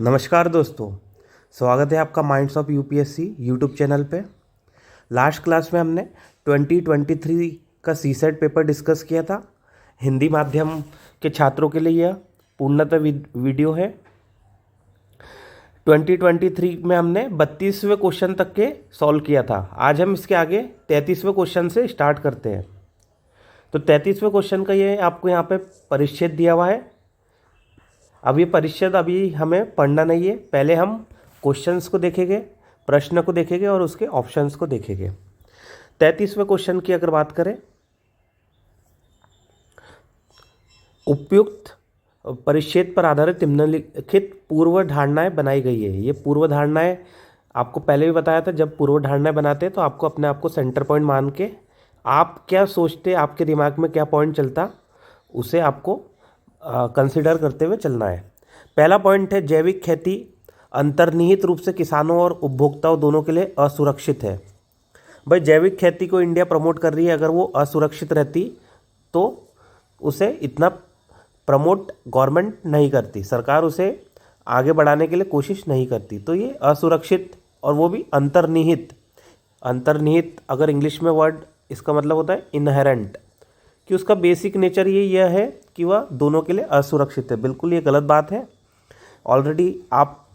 नमस्कार दोस्तों, स्वागत है आपका minds of UPSC YouTube channel पे। लास्ट क्लास में हमने 2023 का सीसेट पेपर डिस्कस किया था। हिंदी माध्यम के छात्रों के लिए यह पूर्णतः वीडियो है। 2023 में हमने 32वें क्वेश्चन तक के सॉल्व किया था। आज हम इसके आगे 33वें क्वेश्चन से स्टार्ट करते हैं। तो 33वें क्वेश्चन का ये आपको यहाँ पे परिच्छेद दिया हुआ है। अब ये परिच्छेद अभी हमें पढ़ना नहीं है, पहले हम क्वेश्चंस को देखेंगे, प्रश्न को देखेंगे और उसके ऑप्शंस को देखेंगे। 33वें क्वेश्चन की अगर बात करें, उपयुक्त परिच्छेद पर आधारित निम्नलिखित पूर्व धारणाएं बनाई गई है। ये पूर्व धारणाएं आपको पहले भी बताया था, जब पूर्व धारणाएं बनाते हैं तो आपको अपने आप को सेंटर पॉइंट मान के आप क्या सोचते, आपके दिमाग में क्या पॉइंट चलता, उसे आपको कंसिडर करते हुए चलना है। पहला पॉइंट है, जैविक खेती अंतर्निहित रूप से किसानों और उपभोक्ताओं दोनों के लिए असुरक्षित है। भाई, जैविक खेती को इंडिया प्रमोट कर रही है, अगर वो असुरक्षित रहती तो उसे इतना प्रमोट गवर्नमेंट नहीं करती, सरकार उसे आगे बढ़ाने के लिए कोशिश नहीं करती। तो ये असुरक्षित और वो भी अंतर्निहित। अंतर्निहित अगर इंग्लिश में वर्ड इसका मतलब होता है इनहेरेंट, कि उसका बेसिक नेचर यह है कि वह दोनों के लिए असुरक्षित है। बिल्कुल ये गलत बात है। ऑलरेडी आप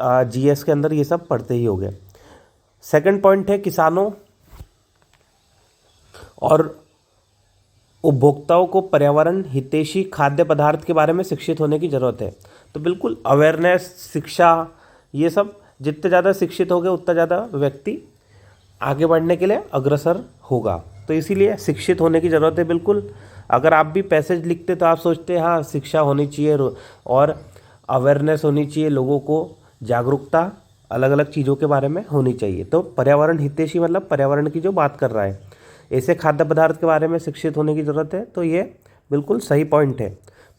जीएस के अंदर ये सब पढ़ते ही होंगे। सेकंड पॉइंट है, किसानों और उपभोक्ताओं को पर्यावरण हितैषी खाद्य पदार्थ के बारे में शिक्षित होने की ज़रूरत है। तो बिल्कुल अवेयरनेस, शिक्षा, ये सब जितने ज़्यादा शिक्षित होंगे उतना ज़्यादा व्यक्ति आगे बढ़ने के लिए अग्रसर होगा। तो इसीलिए शिक्षित होने की ज़रूरत है बिल्कुल। अगर आप भी पैसेज लिखते तो आप सोचते हैं हाँ शिक्षा होनी चाहिए और अवेयरनेस होनी चाहिए, लोगों को जागरूकता अलग अलग चीज़ों के बारे में होनी चाहिए। तो पर्यावरण हितैषी मतलब पर्यावरण की जो बात कर रहा है, ऐसे खाद्य पदार्थ के बारे में शिक्षित होने की ज़रूरत है। तो ये बिल्कुल सही पॉइंट है।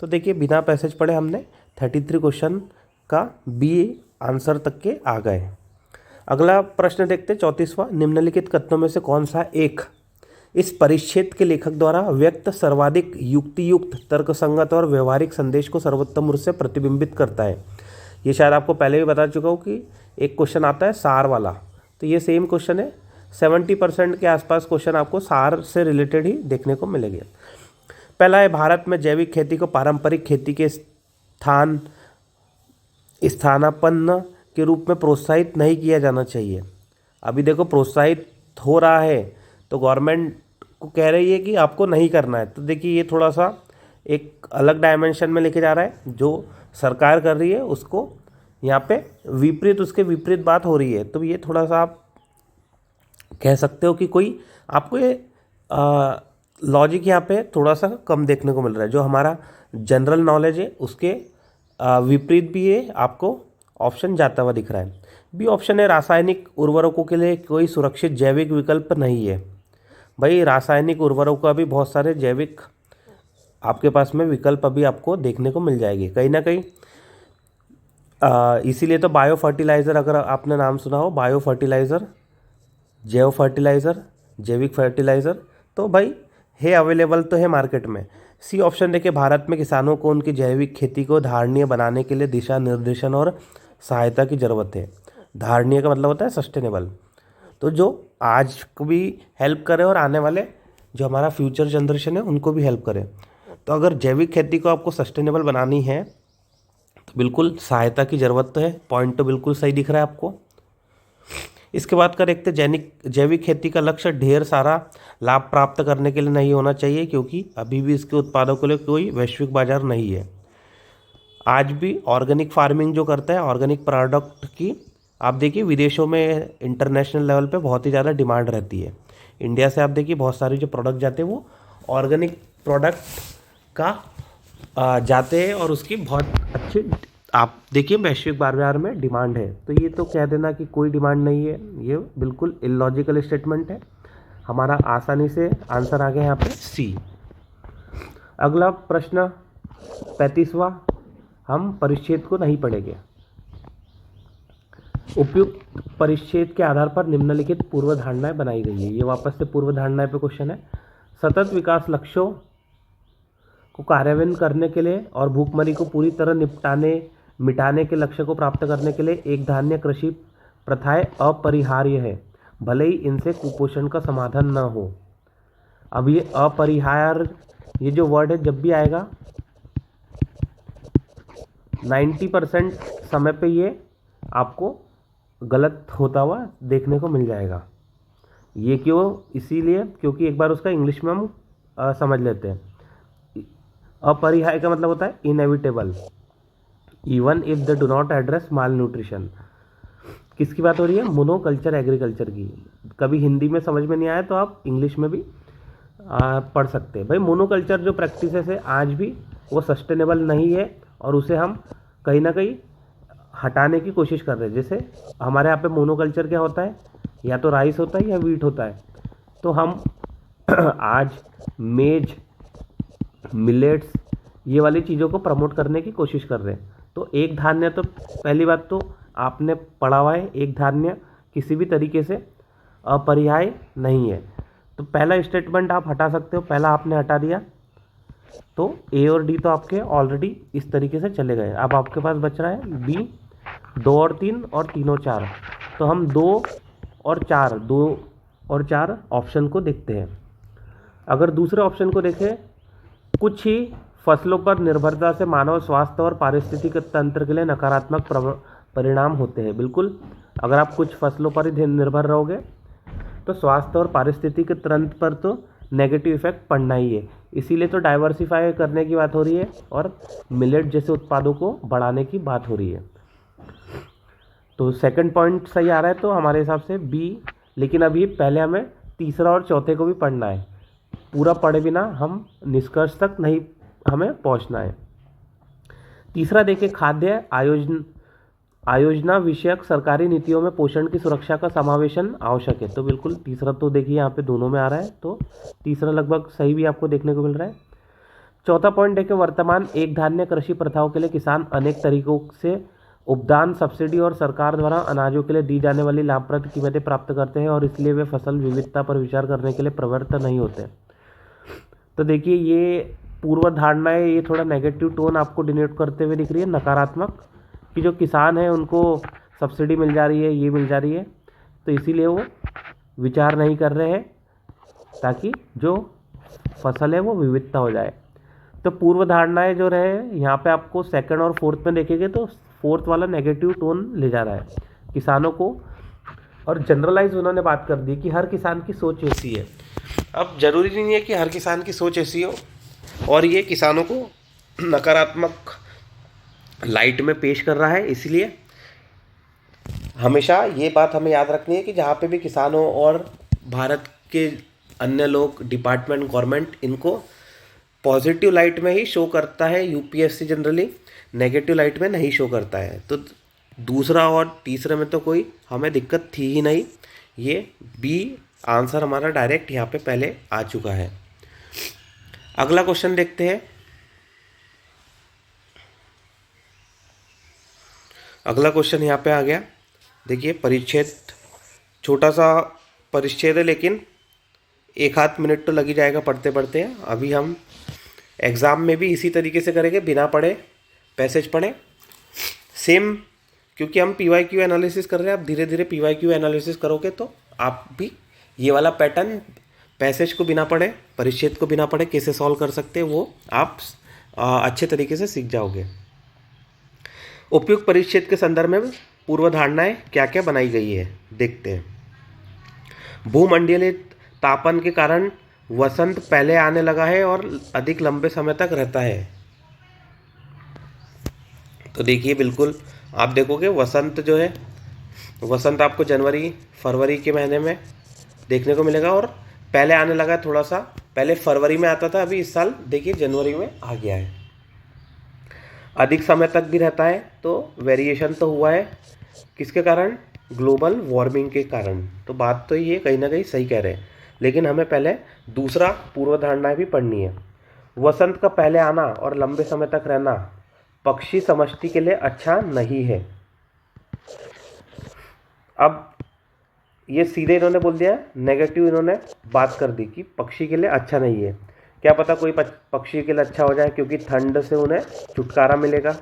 तो देखिए, बिना पैसेज पढ़े हमने 33 क्वेश्चन का बी आंसर तक के आ गए। अगला प्रश्न देखते हैं, 34वां, निम्नलिखित कथनों में से कौन सा एक इस परिच्छेद के लेखक द्वारा व्यक्त सर्वाधिक युक्तियुक्त, तर्कसंगत और व्यवहारिक संदेश को सर्वोत्तम रूप से प्रतिबिंबित करता है। ये शायद आपको पहले भी बता चुका हूँ कि एक क्वेश्चन आता है सार वाला, तो ये सेम क्वेश्चन है। 70% के आसपास क्वेश्चन आपको सार से रिलेटेड ही देखने को मिलेंगे। पहला है, भारत में जैविक खेती को पारंपरिक खेती के स्थानापन्न के रूप में प्रोत्साहित नहीं किया जाना चाहिए। अभी देखो, प्रोत्साहित हो रहा है तो गवर्नमेंट को कह रही है कि आपको नहीं करना है। तो देखिए, ये थोड़ा सा एक अलग डायमेंशन में लेके जा रहा है। जो सरकार कर रही है उसको यहाँ पे विपरीत, उसके विपरीत बात हो रही है। तो ये थोड़ा सा आप कह सकते हो कि कोई आपको ये लॉजिक यहाँ पे थोड़ा सा कम देखने को मिल रहा है। जो हमारा जनरल नॉलेज है उसके विपरीत भी ये आपको ऑप्शन जाता हुआ दिख रहा है। बी ऑप्शन है, रासायनिक उर्वरकों के लिए कोई सुरक्षित जैविक विकल्प नहीं है। भाई, रासायनिक उर्वरकों का भी बहुत सारे जैविक आपके पास में विकल्प अभी आपको देखने को मिल जाएगी कहीं ना कहीं। इसीलिए तो बायो फर्टिलाइज़र, अगर आपने नाम सुना हो, बायो फर्टिलाइज़र, जैव फर्टिलाइज़र, जैविक फर्टिलाइज़र, तो भाई है अवेलेबल तो है मार्केट में। सी ऑप्शन देखिए, भारत में किसानों को उनकी जैविक खेती को धारणीय बनाने के लिए दिशा निर्देशन और सहायता की ज़रूरत है। धारणीय का मतलब होता है सस्टेनेबल, तो जो आज को भी हेल्प करे और आने वाले जो हमारा फ्यूचर जनरेशन है उनको भी हेल्प करे। तो अगर जैविक खेती को आपको सस्टेनेबल बनानी है तो बिल्कुल सहायता की ज़रूरत तो है। पॉइंट तो बिल्कुल सही दिख रहा है आपको। इसके बाद का देखते, जैविक खेती का लक्ष्य ढेर सारा लाभ प्राप्त करने के लिए नहीं होना चाहिए, क्योंकि अभी भी इसके उत्पादों के लिए कोई वैश्विक बाजार नहीं है। आज भी ऑर्गेनिक फार्मिंग जो करता है, ऑर्गेनिक प्रोडक्ट की, आप देखिए विदेशों में इंटरनेशनल लेवल पे बहुत ही ज़्यादा डिमांड रहती है। इंडिया से आप देखिए बहुत सारे जो प्रोडक्ट जाते हैं वो ऑर्गेनिक प्रोडक्ट का जाते हैं और उसकी बहुत अच्छी आप देखिए वैश्विक बाजार में डिमांड है। तो ये तो कह देना कि कोई डिमांड नहीं है, ये बिल्कुल इलॉजिकल स्टेटमेंट है। हमारा आसानी से आंसर आ गया यहाँ पे सी। अगला प्रश्न 35वां, हम परिच्छेद को नहीं पढ़ेंगे। उपयुक्त परिच्छेद के आधार पर निम्नलिखित पूर्व धारणाएं बनाई गई है। ये वापस से पूर्व धारणाएं पे क्वेश्चन है। सतत विकास लक्ष्यों को कार्यान्वयन करने के लिए और भूखमरी को पूरी तरह मिटाने के लक्ष्य को प्राप्त करने के लिए एक धान्य कृषि प्रथाएं अपरिहार्य है, भले ही इनसे कुपोषण का समाधान न हो। अब ये अपरिहार्य, ये जो वर्ड है जब भी आएगा 90% समय पे ये आपको गलत होता हुआ देखने को मिल जाएगा। ये क्यों? इसीलिए क्योंकि एक बार उसका इंग्लिश में हम समझ लेते हैं। अपरिहार्य का मतलब होता है inevitable, even if they do not address mall nutrition. किसकी बात हो रही है? मोनोकल्चर एग्रीकल्चर की। कभी हिंदी में समझ में नहीं आया तो आप इंग्लिश में भी पढ़ सकते हैं। भाई मोनोकल्चर जो प्रैक्टिसेस है आज भी वो सस्टेनेबल नहीं है और उसे हम कहीं ना कहीं हटाने की कोशिश कर रहे हैं। जैसे हमारे यहाँ पे मोनोकल्चर क्या होता है, या तो राइस होता है या वीट होता है। तो हम आज मेज, मिलेट्स, ये वाली चीज़ों को प्रमोट करने की कोशिश कर रहे हैं। तो एक धान्य, तो पहली बात तो आपने पढ़ा हुआ है, एक धान्य किसी भी तरीके से अपरिहार्य नहीं है। तो पहला स्टेटमेंट आप हटा सकते हो, पहला आपने हटा दिया तो ए और डी तो आपके ऑलरेडी इस तरीके से चले गए। अब आपके पास बच रहा है बी, 2 और 3 और 3 और 4। तो हम 2 और 4 ऑप्शन को देखते हैं। अगर दूसरे ऑप्शन को देखें, कुछ ही फसलों पर निर्भरता से मानव स्वास्थ्य और पारिस्थितिक तंत्र के लिए नकारात्मक परिणाम होते हैं। बिल्कुल, अगर आप कुछ फसलों पर ही निर्भर रहोगे तो स्वास्थ्य और पारिस्थितिक तंत्र पर तो नेगेटिव इफेक्ट पड़ना ही है। इसीलिए तो डाइवर्सिफाई करने की बात हो रही है और मिलेट जैसे उत्पादों को बढ़ाने की बात हो रही है। तो सेकंड पॉइंट सही आ रहा है तो हमारे हिसाब से बी। लेकिन अभी पहले हमें तीसरा और चौथे को भी पढ़ना है। पूरा पढ़े बिना हम निष्कर्ष तक नहीं हमें पहुंचना है। तीसरा देखिए, खाद्य आयोजना विषयक सरकारी नीतियों में पोषण की सुरक्षा का समावेशन आवश्यक है। तो बिल्कुल तीसरा तो देखिए यहाँ पे दोनों में आ रहा है, तो तीसरा लगभग सही भी आपको देखने को मिल रहा है। चौथा पॉइंट देखिए, वर्तमान एक धान्य कृषि प्रथाओं के लिए किसान अनेक तरीकों से उपदान, सब्सिडी और सरकार द्वारा अनाजों के लिए दी जाने वाली लाभप्रद कीमतें प्राप्त करते हैं और इसलिए वे फसल विविधता पर विचार करने के लिए प्रवृत्त नहीं होते। तो देखिए ये पूर्व धारणा है, ये थोड़ा नेगेटिव टोन आपको डिनोट करते हुए दिख रही है, नकारात्मक, कि जो किसान है उनको सब्सिडी मिल जा रही है, ये मिल जा रही है, तो इसीलिए वो विचार नहीं कर रहे हैं ताकि जो फसल है वो विविधता हो जाए। तो पूर्व धारणाएं जो रहे यहाँ पे आपको सेकंड और फोर्थ में देखेंगे तो फोर्थ वाला नेगेटिव टोन ले जा रहा है किसानों को, और जनरलाइज उन्होंने बात कर दी कि हर किसान की सोच ऐसी है। अब जरूरी नहीं है कि हर किसान की सोच ऐसी हो, और ये किसानों को नकारात्मक लाइट में पेश कर रहा है। इसलिए हमेशा ये बात हमें याद रखनी है कि जहाँ पे भी किसान हो और भारत के अन्य लोग, डिपार्टमेंट, गवर्नमेंट, इनको पॉजिटिव लाइट में ही शो करता है। यूपीएससी जनरली नेगेटिव लाइट में नहीं शो करता है। तो दूसरा और तीसरे में तो कोई हमें दिक्कत थी ही नहीं। ये बी आंसर हमारा डायरेक्ट यहाँ पे पहले आ चुका है। अगला क्वेश्चन देखते हैं। अगला क्वेश्चन यहाँ पे आ गया, देखिए परिच्छेद, छोटा सा परिच्छेद है लेकिन 1-8 मिनट तो लग ही जाएगा पढ़ते पढ़ते। अभी हम एग्ज़ाम में भी इसी तरीके से करेंगे, बिना पढ़े पैसेज पढ़े सेम, क्योंकि हम पीवाईक्यू एनालिसिस कर रहे हैं। आप धीरे धीरे पीवाईक्यू एनालिसिस करोगे तो आप भी ये वाला पैटर्न, पैसेज को बिना पढ़े, परिच्छेद को बिना पढ़े कैसे सॉल्व कर सकते हैं वो आप अच्छे तरीके से सीख जाओगे। उपयुक्त परिच्छेद के संदर्भ में पूर्व धारणाएं क्या क्या बनाई गई है देखते हैं। भूमंडलीय तापन के कारण वसंत पहले आने लगा है और अधिक लंबे समय तक रहता है। तो देखिए बिल्कुल आप देखोगे वसंत जो है, वसंत आपको जनवरी फरवरी के महीने में देखने को मिलेगा, और पहले आने लगा, थोड़ा सा पहले फरवरी में आता था, अभी इस साल देखिए जनवरी में आ गया है। अधिक समय तक भी रहता है, तो वेरिएशन तो हुआ है किसके कारण? ग्लोबल वार्मिंग के कारण। तो बात तो ये कहीं ना कहीं सही कह रहे हैं, लेकिन हमें पहले दूसरा पूर्व धारणाएं भी पढ़नी है। वसंत का पहले आना और लंबे समय तक रहना पक्षी समष्टि के लिए अच्छा नहीं है। अब ये सीधे इन्होंने बोल दिया, नेगेटिव इन्होंने बात कर दी कि पक्षी के लिए अच्छा नहीं है। क्या पता कोई पक्षी के लिए अच्छा हो जाए, क्योंकि ठंड से उन्हें छुटकारा मिलेगा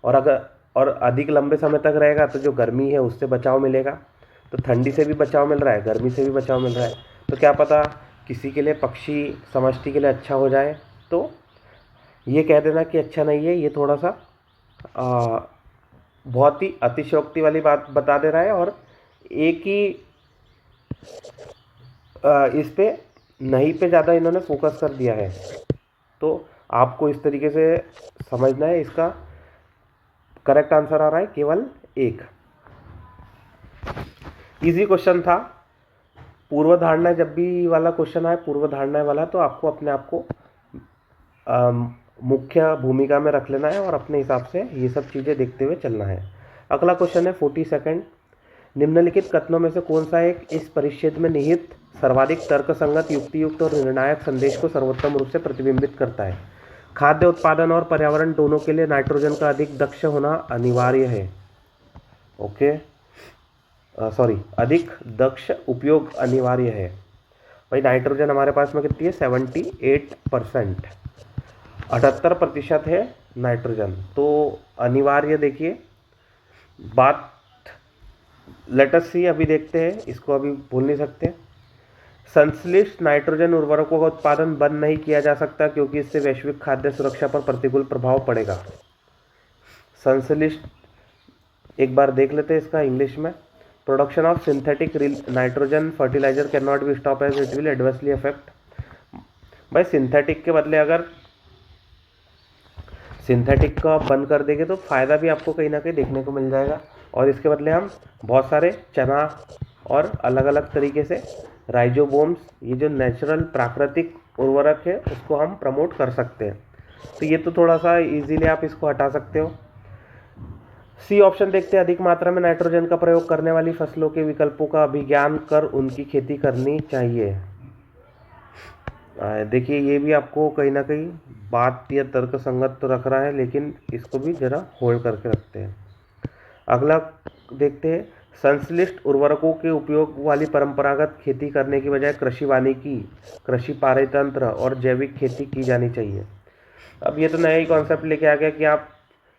और अगर और अधिक लंबे समय तक रहेगा तो जो गर्मी है उससे बचाव मिलेगा। तो ठंडी से भी बचाव मिल रहा है, गर्मी से भी बचाव मिल रहा है। तो क्या पता किसी के लिए पक्षी समष्टि के लिए अच्छा हो जाए। तो ये कह देना कि अच्छा नहीं है, ये थोड़ा सा बहुत ही अतिशयोक्ति वाली बात बता दे रहा है, और एक ही इस पे नहीं पे ज़्यादा इन्होंने फोकस कर दिया है। तो आपको इस तरीके से समझना है। इसका करेक्ट आंसर आ रहा है केवल एक। इजी क्वेश्चन था। पूर्व धारणा जब भी वाला क्वेश्चन आए, पूर्व धारणा वाला, तो आपको अपने आप को मुख्य भूमिका में रख लेना है और अपने हिसाब से ये सब चीज़ें देखते हुए चलना है। अगला क्वेश्चन है 42। निम्नलिखित कथनों में से कौन सा एक इस परिच्छेद में निहित सर्वाधिक तर्कसंगत, युक्तियुक्त और निर्णायक संदेश को सर्वोत्तम रूप से प्रतिबिंबित करता है? खाद्य उत्पादन और पर्यावरण दोनों के लिए नाइट्रोजन का अधिक दक्ष होना अनिवार्य है। ओके, सॉरी, अधिक दक्ष उपयोग अनिवार्य है। भाई नाइट्रोजन हमारे पास में कितनी है? 78%, 78% है नाइट्रोजन। तो अनिवार्य, देखिए बात लेट अस सी, अभी देखते हैं, इसको अभी भूल नहीं सकते। संश्लिष्ट नाइट्रोजन उर्वरकों का उत्पादन बंद नहीं किया जा सकता क्योंकि इससे वैश्विक खाद्य सुरक्षा पर प्रतिकूल प्रभाव पड़ेगा। संश्लिष्ट एक बार देख लेते हैं इसका इंग्लिश में। Production of synthetic nitrogen fertilizer can not be stop as it will adversely affect. भाई सिंथेटिक के बदले अगर सिंथेटिक को आप बंद कर देंगे तो फ़ायदा भी आपको कहीं ना कहीं देखने को मिल जाएगा, और इसके बदले हम बहुत सारे चना और अलग अलग तरीके से राइजोबोम्स, ये जो नेचुरल प्राकृतिक उर्वरक है, उसको हम प्रमोट कर सकते हैं। तो ये तो थोड़ा सा इजीली आप इसको हटा सकते हो। सी ऑप्शन देखते हैं। अधिक मात्रा में नाइट्रोजन का प्रयोग करने वाली फसलों के विकल्पों का अभिज्ञान कर उनकी खेती करनी चाहिए। देखिए ये भी आपको कहीं ना कहीं बात या तर्क संगत तो रख रहा है, लेकिन इसको भी जरा होल्ड करके रखते हैं। अगला देखते हैं। संश्लिष्ट उर्वरकों के उपयोग वाली परंपरागत खेती करने की बजाय कृषि वानिकी, कृषि पारतंत्र और जैविक खेती की जानी चाहिए। अब ये तो नया ही कॉन्सेप्ट लेके आ गया कि आप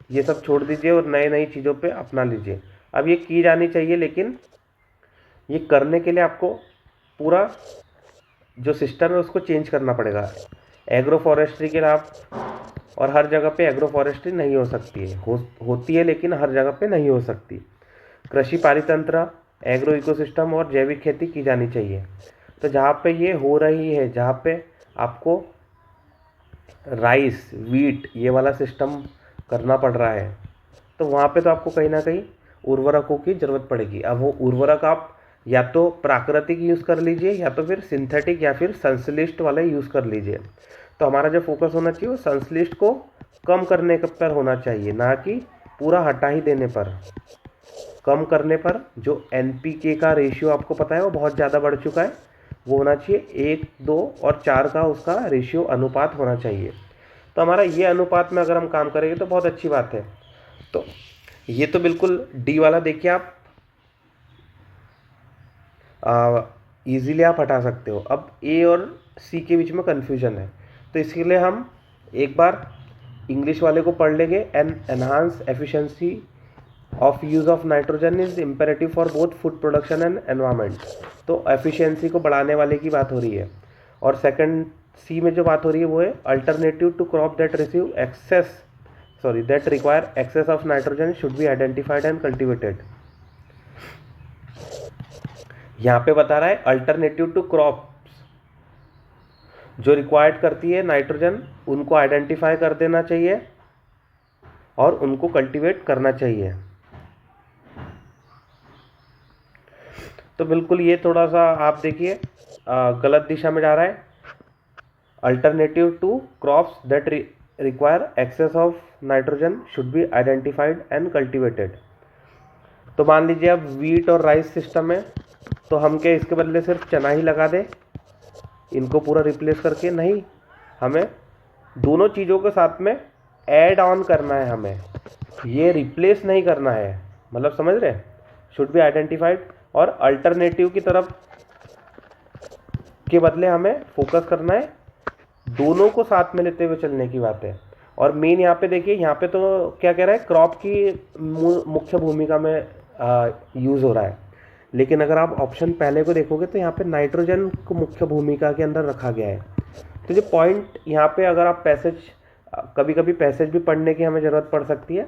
ये सब छोड़ दीजिए और नई नई चीज़ों पे अपना लीजिए। अब ये की जानी चाहिए, लेकिन ये करने के लिए आपको पूरा जो सिस्टम है उसको चेंज करना पड़ेगा। एग्रो फॉरेस्ट्री के लाभ, और हर जगह पे एग्रो फॉरेस्ट्री नहीं हो सकती है, होती है लेकिन हर जगह पे नहीं हो सकती। कृषि पारितंत्र, एग्रो इकोसिस्टम और जैविक खेती की जानी चाहिए। तो जहाँ पे ये हो रही है, जहाँ पे आपको राइस, वीट, ये वाला सिस्टम करना पड़ रहा है, तो वहाँ पे तो आपको कहीं ना कहीं उर्वरकों की ज़रूरत पड़ेगी। अब वो उर्वरक आप या तो प्राकृतिक यूज़ कर लीजिए, या तो फिर सिंथेटिक या फिर संश्लिष्ट वाला यूज़ कर लीजिए। तो हमारा जो फोकस होना चाहिए वो संश्लिष्ट को कम करने पर होना चाहिए, ना कि पूरा हटा ही देने पर। कम करने पर जो NPK का रेशियो आपको पता है वो बहुत ज़्यादा बढ़ चुका है, वो होना चाहिए 1, 2 और 4 का उसका रेशियो अनुपात होना चाहिए। तो हमारा ये अनुपात में अगर हम काम करेंगे तो बहुत अच्छी बात है। तो ये तो बिल्कुल डी वाला देखिए आप इजीली आप हटा सकते हो। अब ए और सी के बीच में कन्फ्यूजन है, तो इसके लिए हम एक बार इंग्लिश वाले को पढ़ लेंगे। An enhance efficiency of use of nitrogen is imperative for both food production and environment. तो एफिशिएंसी को बढ़ाने वाले की बात हो रही है। और सेकंड सी में जो बात हो रही है वो है alternative to crop that receive that require excess of nitrogen should be identified and cultivated. यहाँ पे बता रहा है अल्टरनेटिव टू क्रॉप्स जो रिक्वायर्ड करती है नाइट्रोजन, उनको आइडेंटिफाई कर देना चाहिए और उनको कल्टीवेट करना चाहिए। तो बिल्कुल ये थोड़ा सा आप देखिए गलत दिशा में जा रहा है। Alternative to crops that require excess of nitrogen should be identified and cultivated. तो मान लीजिए अब वीट और राइस सिस्टम है, तो हम क्या इसके बदले सिर्फ चना ही लगा दें, इनको पूरा रिप्लेस करके? नहीं, हमें दोनों चीज़ों के साथ में ऐड ऑन करना है, हमें ये रिप्लेस नहीं करना है। मतलब समझ रहे हैं? शुड बी आइडेंटिफाइड और अल्टरनेटिव की तरफ के बदले हमें फोकस करना है, दोनों को साथ में लेते हुए चलने की बात है। और मेन यहाँ पे देखिए, यहाँ पे तो क्या कह रहा है, क्रॉप की मुख्य भूमिका में यूज़ हो रहा है। लेकिन अगर आप ऑप्शन पहले को देखोगे तो यहाँ पे नाइट्रोजन को मुख्य भूमिका के अंदर रखा गया है। तो जो पॉइंट यहाँ पे, अगर आप पैसेज, कभी कभी पैसेज भी पढ़ने की हमें ज़रूरत पड़ सकती है,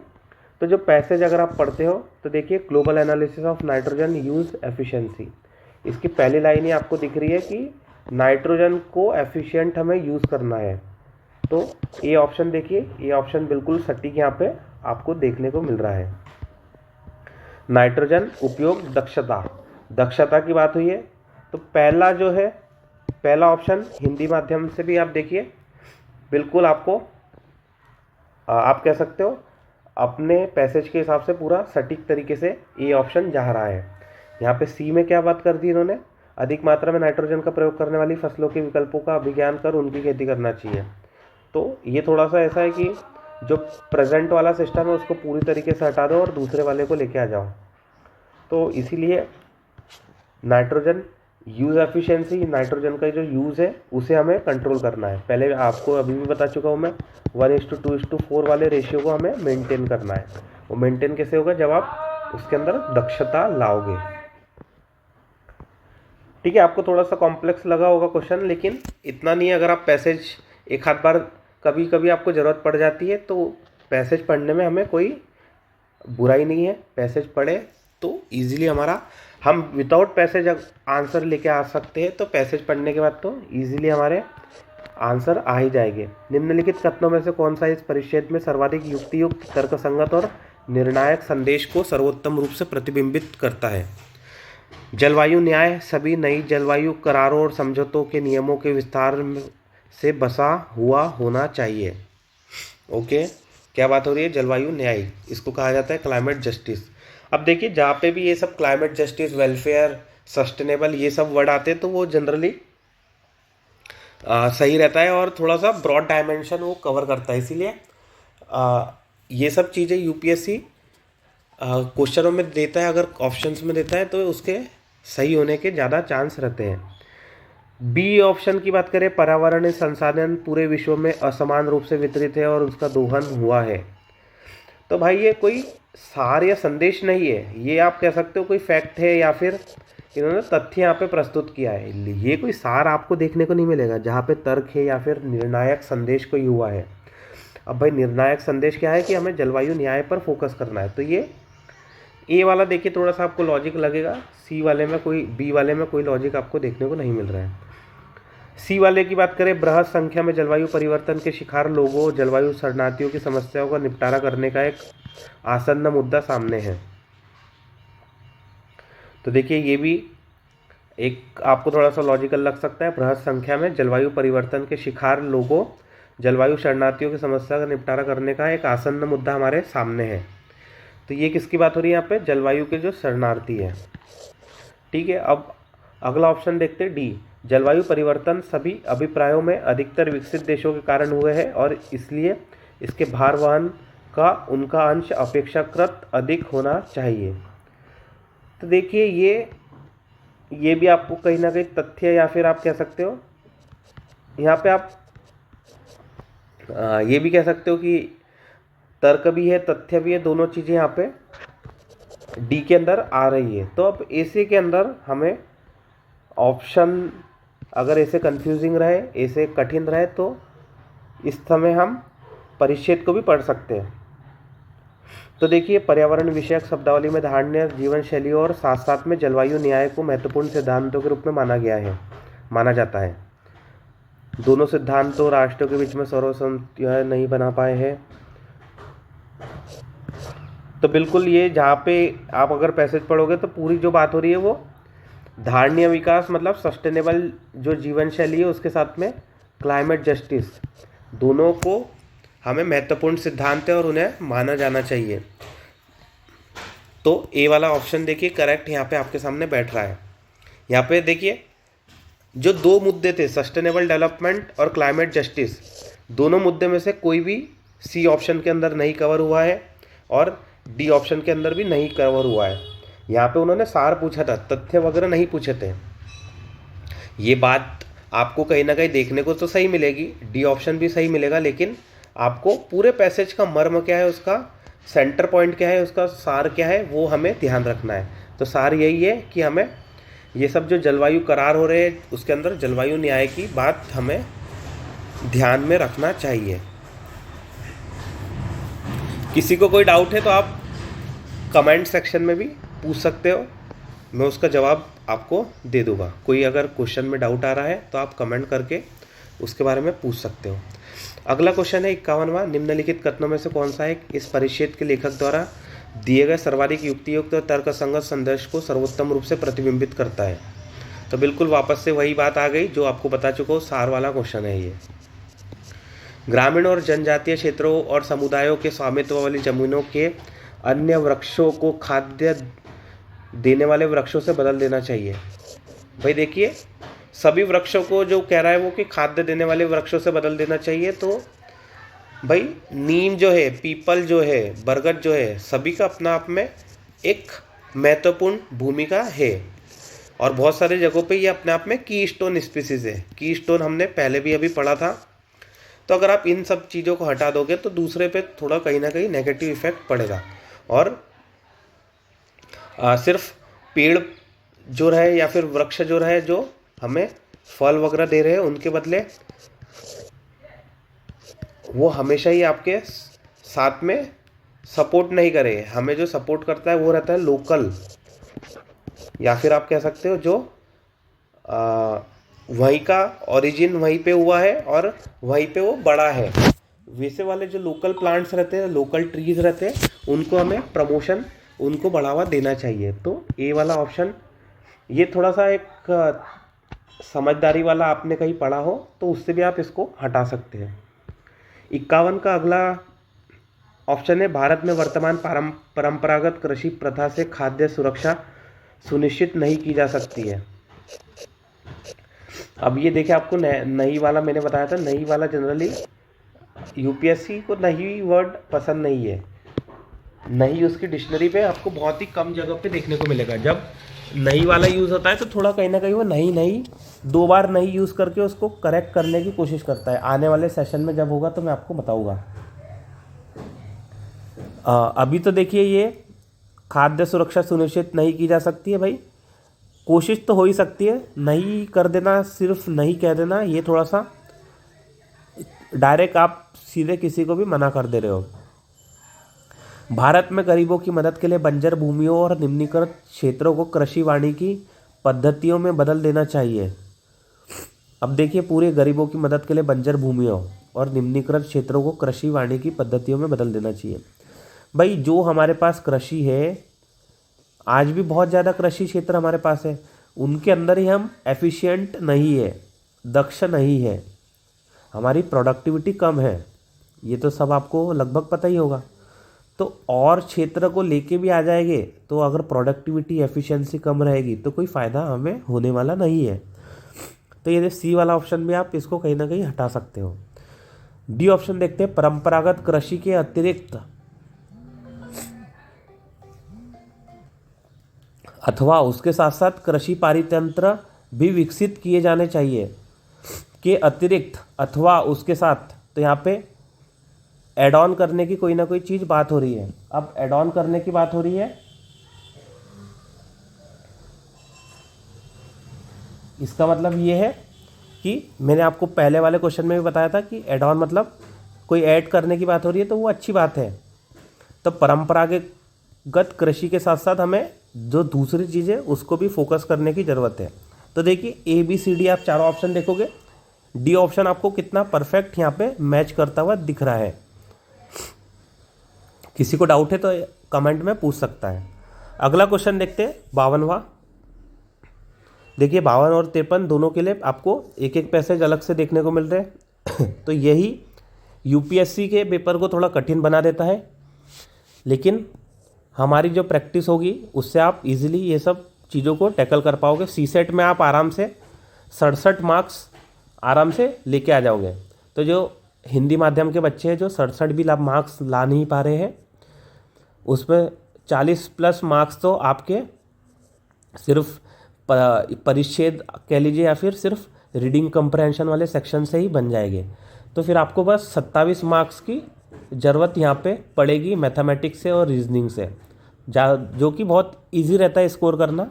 तो जो पैसेज अगर आप पढ़ते हो तो देखिए, global analysis of nitrogen use efficiency, इसकी पहली लाइन ही आपको दिख रही है कि नाइट्रोजन को एफिशिएंट हमें यूज़ करना है। तो ये ऑप्शन देखिए, ये ऑप्शन बिल्कुल सटीक यहाँ पे आपको देखने को मिल रहा है। नाइट्रोजन उपयोग दक्षता, दक्षता की बात हुई है, तो पहला जो है, पहला ऑप्शन हिंदी माध्यम से भी आप देखिए, बिल्कुल आपको आप कह सकते हो अपने पैसेज के हिसाब से पूरा सटीक तरीके से ये ऑप्शन जा रहा है। यहाँ पे सी में क्या बात कर दी इन्होंने, अधिक मात्रा में नाइट्रोजन का प्रयोग करने वाली फसलों के विकल्पों का अभिज्ञान कर उनकी खेती करना चाहिए। तो ये थोड़ा सा ऐसा है कि जो प्रेजेंट वाला सिस्टम है उसको पूरी तरीके से हटा दो और दूसरे वाले को लेके आ जाओ। तो इसीलिए नाइट्रोजन यूज़ एफिशिएंसी, नाइट्रोजन का जो यूज़ है उसे हमें कंट्रोल करना है। पहले आपको अभी भी बता चुका हूँ मैं, 1:2:4 वाले रेशियो को हमें मेंटेन करना है। वो मेंटेन कैसे होगा, जब आप उसके अंदर दक्षता लाओगे। ठीक है, आपको थोड़ा सा कॉम्प्लेक्स लगा होगा क्वेश्चन, लेकिन इतना नहीं है। अगर आप पैसेज एक आध बार कभी कभी आपको ज़रूरत पड़ जाती है तो पैसेज पढ़ने में हमें कोई बुराई नहीं है। पैसेज पढ़े तो इजीली हमारा, हम विदाउट पैसेज आंसर लेके आ सकते हैं, तो पैसेज पढ़ने के बाद तो इजीली हमारे आंसर आ ही जाएंगे। निम्नलिखित कथनों में से कौन सा इस परिच्छेद में सर्वाधिक युक्तियुक्त, तर्कसंगत और निर्णायक संदेश को सर्वोत्तम रूप से प्रतिबिंबित करता है? जलवायु न्याय सभी नई जलवायु करारों और समझौतों के नियमों के विस्तार से बसा हुआ होना चाहिए। ओके, क्या बात हो रही है, जलवायु न्याय, इसको कहा जाता है क्लाइमेट जस्टिस। अब देखिए, जहाँ पे भी ये सब क्लाइमेट जस्टिस, वेलफेयर, सस्टेनेबल, ये सब वर्ड आते हैं तो वो जनरली सही रहता है और थोड़ा सा ब्रॉड डायमेंशन वो कवर करता है। इसीलिए ये सब चीज़ें यूपीएससी क्वेश्चनों में देता है, अगर ऑप्शंस में देता है तो उसके सही होने के ज़्यादा चांस रहते हैं। बी ऑप्शन की बात करें, पर्यावरणीय संसाधन पूरे विश्व में असमान रूप से वितरित है और उसका दोहन हुआ है। तो भाई ये कोई सार या संदेश नहीं है, ये आप कह सकते हो कोई फैक्ट है या फिर इन्होंने तथ्य यहाँ पे प्रस्तुत किया है। ये कोई सार आपको देखने को नहीं मिलेगा जहाँ पे तर्क है या फिर निर्णायक संदेश कोई हुआ है। अब भाई निर्णायक संदेश क्या है कि हमें जलवायु न्याय पर फोकस करना है। तो ये ए वाला देखिए थोड़ा सा आपको लॉजिक लगेगा, सी वाले में कोई, बी वाले में कोई लॉजिक आपको देखने को नहीं मिल रहा है। सी वाले की बात करें, बृहत संख्या में जलवायु परिवर्तन के शिकार लोगों, जलवायु शरणार्थियों की समस्याओं का निपटारा करने का एक आसन्न मुद्दा सामने है। तो देखिए ये भी एक आपको थोड़ा सा लॉजिकल लग सकता है। बृहत संख्या में जलवायु परिवर्तन के शिकार लोगों, जलवायु शरणार्थियों की समस्या का निपटारा करने का एक आसन्न मुद्दा हमारे सामने है। तो ये किसकी बात हो रही है यहाँ पे, जलवायु के जो शरणार्थी है। ठीक है, अब अगला ऑप्शन देखते हैं, डी, जलवायु परिवर्तन सभी अभिप्रायों में अधिकतर विकसित देशों के कारण हुए हैं और इसलिए इसके भार वहन का उनका अंश अपेक्षाकृत अधिक होना चाहिए। तो देखिए ये भी आपको कहीं ना कहीं तथ्य या फिर आप कह सकते हो यहाँ पे आप ये भी कह सकते हो कि तर्क भी है, तथ्य भी है, दोनों चीज़ें यहाँ पे डी के अंदर आ रही है। तो अब ऐसे के अंदर हमें ऑप्शन अगर ऐसे कंफ्यूजिंग रहे, ऐसे कठिन रहे, तो इस समय हम परिच्छेद को भी पढ़ सकते हैं। तो देखिए, पर्यावरण विषयक शब्दावली में धारणीय जीवन शैली और साथ साथ में जलवायु न्याय को महत्वपूर्ण सिद्धांतों के रूप में माना जाता है। दोनों सिद्धांतों राष्ट्रों के बीच में सर्वसम्मति नहीं बना पाए हैं। तो बिल्कुल ये जहाँ पे आप अगर पैसेज पढ़ोगे तो पूरी जो बात हो रही है वो धारणीय विकास मतलब सस्टेनेबल जो जीवन शैली है उसके साथ में क्लाइमेट जस्टिस, दोनों को हमें महत्वपूर्ण सिद्धांत है और उन्हें माना जाना चाहिए। तो ए वाला ऑप्शन देखिए करेक्ट यहाँ पे आपके सामने बैठ रहा है। यहाँ पे देखिए जो दो मुद्दे थे, सस्टेनेबल डेवलपमेंट और क्लाइमेट जस्टिस, दोनों मुद्दे में से कोई भी सी ऑप्शन के अंदर नहीं कवर हुआ है और डी ऑप्शन के अंदर भी नहीं कवर हुआ है। यहाँ पे उन्होंने सार पूछा था, तथ्य वगैरह नहीं पूछे थे। ये बात आपको कहीं ना कहीं देखने को तो सही मिलेगी, डी ऑप्शन भी सही मिलेगा, लेकिन आपको पूरे पैसेज का मर्म क्या है, उसका सेंटर पॉइंट क्या है, उसका सार क्या है, वो हमें ध्यान रखना है। तो सार यही है कि हमें ये सब जो जलवायु करार हो रहे हैं उसके अंदर जलवायु न्याय की बात हमें ध्यान में रखना चाहिए। किसी को कोई डाउट है तो आप कमेंट सेक्शन में भी पूछ सकते हो, मैं उसका जवाब आपको दे दूंगा। कोई अगर क्वेश्चन में डाउट आ रहा है तो आप कमेंट करके उसके बारे में पूछ सकते हो। अगला क्वेश्चन है 51वां, निम्नलिखित कथनों में से कौन सा एक इस परिच्छेद के लेखक द्वारा दिए गए सर्वाधिक युक्तियुक्त और तर्कसंगत संदेश को सर्वोत्तम रूप से प्रतिबिंबित करता है। तो बिल्कुल वापस से वही बात आ गई जो आपको बता चुका हूँ, सार वाला क्वेश्चन है ये। ग्रामीण और जनजातीय क्षेत्रों और समुदायों के स्वामित्व वाली जमीनों के अन्य वृक्षों को खाद्य देने वाले वृक्षों से बदल देना चाहिए। भाई देखिए, सभी वृक्षों को जो कह रहा है वो कि खाद्य देने वाले वृक्षों से बदल देना चाहिए। तो भाई नीम जो है, पीपल जो है, बरगद जो है, सभी का अपना आप में एक महत्वपूर्ण भूमिका है और बहुत सारे जगहों पे ये अपने आप में की स्टोन स्पीसीज है। की स्टोन हमने पहले भी अभी पढ़ा था। तो अगर आप इन सब चीज़ों को हटा दोगे तो दूसरे पे थोड़ा कहीं ना कहीं नेगेटिव इफेक्ट पड़ेगा और सिर्फ पेड़ जो रहे या फिर वृक्ष जो रहे जो हमें फल वगैरह दे रहे हैं उनके बदले वो हमेशा ही आपके साथ में सपोर्ट नहीं करे। हमें जो सपोर्ट करता है वो रहता है लोकल, या फिर आप कह सकते हो जो वहीं का ओरिजिन वहीं पे हुआ है और वहीं पे वो बड़ा है। वैसे वाले जो लोकल प्लांट्स रहते हैं, लोकल ट्रीज रहते हैं, उनको हमें प्रमोशन, उनको बढ़ावा देना चाहिए। तो ए वाला ऑप्शन ये थोड़ा सा एक समझदारी वाला आपने कहीं पढ़ा हो तो उससे भी आप इसको हटा सकते हैं। 51 का अगला ऑप्शन है, भारत में वर्तमान परंपरागत कृषि प्रथा से खाद्य सुरक्षा सुनिश्चित नहीं की जा सकती है। अब ये देखिए, आपको नई वाला मैंने बताया था, नई वाला जनरली यूपीएससी को नई वर्ड पसंद नहीं है। नई उसकी डिक्शनरी पे आपको बहुत ही कम जगह पे देखने को मिलेगा। जब नई वाला यूज़ होता है तो थोड़ा कहीं ना कहीं वो नई 2 बार नई यूज़ करके उसको करेक्ट करने की कोशिश करता है। आने वाले सेशन में जब होगा तो मैं आपको बताऊंगा। अभी तो देखिए, ये खाद्य सुरक्षा सुनिश्चित नहीं की जा सकती है। भाई कोशिश तो हो ही सकती है, नहीं कर देना, सिर्फ नहीं कह देना, ये थोड़ा सा डायरेक्ट आप सीधे किसी को भी मना कर दे रहे हो। भारत में गरीबों की मदद के लिए बंजर भूमियों और निम्नीकृत क्षेत्रों को कृषि वानिकी पद्धतियों में बदल देना चाहिए। अब देखिए, पूरे गरीबों की मदद के लिए बंजर भूमियों और निम्नीकृत क्षेत्रों को कृषि वानिकी पद्धतियों में बदल देना चाहिए। भाई जो हमारे पास कृषि है, आज भी बहुत ज़्यादा कृषि क्षेत्र हमारे पास है, उनके अंदर ही हम एफिशिएंट नहीं है, दक्ष नहीं है, हमारी प्रोडक्टिविटी कम है। ये तो सब आपको लगभग पता ही होगा। तो और क्षेत्र को लेके भी आ जाएंगे तो अगर प्रोडक्टिविटी एफिशिएंसी कम रहेगी तो कोई फ़ायदा हमें होने वाला नहीं है। तो ये सी वाला ऑप्शन भी आप इसको कहीं ना कहीं हटा सकते हो। डी ऑप्शन देखते हैं, परंपरागत कृषि के अतिरिक्त अथवा उसके साथ साथ कृषि पारितंत्र भी विकसित किए जाने चाहिए। के अतिरिक्त अथवा उसके साथ, तो यहाँ पे एड ऑन करने की कोई ना कोई चीज़ बात हो रही है। अब एड ऑन करने की बात हो रही है, इसका मतलब ये है कि मैंने आपको पहले वाले क्वेश्चन में भी बताया था कि एड ऑन मतलब कोई ऐड करने की बात हो रही है तो वो अच्छी बात है। तो परंपरागत कृषि के साथ साथ हमें जो दूसरी चीज़ें उसको भी फोकस करने की ज़रूरत है। तो देखिए, ए बी सी डी आप चारों ऑप्शन देखोगे, डी ऑप्शन आपको कितना परफेक्ट यहाँ पे मैच करता हुआ दिख रहा है। किसी को डाउट है तो कमेंट में पूछ सकता है। अगला क्वेश्चन देखते हैं, 52वां। देखिए 52 और 53 दोनों के लिए आपको एक एक पैसेज अलग से देखने को मिल रहे हैं। तो यही यूपीएससी के पेपर को थोड़ा कठिन बना देता है, लेकिन हमारी जो प्रैक्टिस होगी उससे आप इजीली ये सब चीज़ों को टैकल कर पाओगे। सी सेट में आप आराम से 67 मार्क्स आराम से लेके आ जाओगे। तो जो हिंदी माध्यम के बच्चे हैं जो 67 भी मार्क्स ला नहीं पा रहे हैं, उसमें 40+ मार्क्स तो आपके सिर्फ परिच्छेद कह लीजिए या फिर सिर्फ रीडिंग कंप्रहेंशन वाले सेक्शन से ही बन जाएंगे। तो फिर आपको बस 27 मार्क्स की ज़रूरत यहाँ पे पड़ेगी मैथमेटिक्स से और रीजनिंग से, जो कि बहुत इजी रहता है स्कोर करना।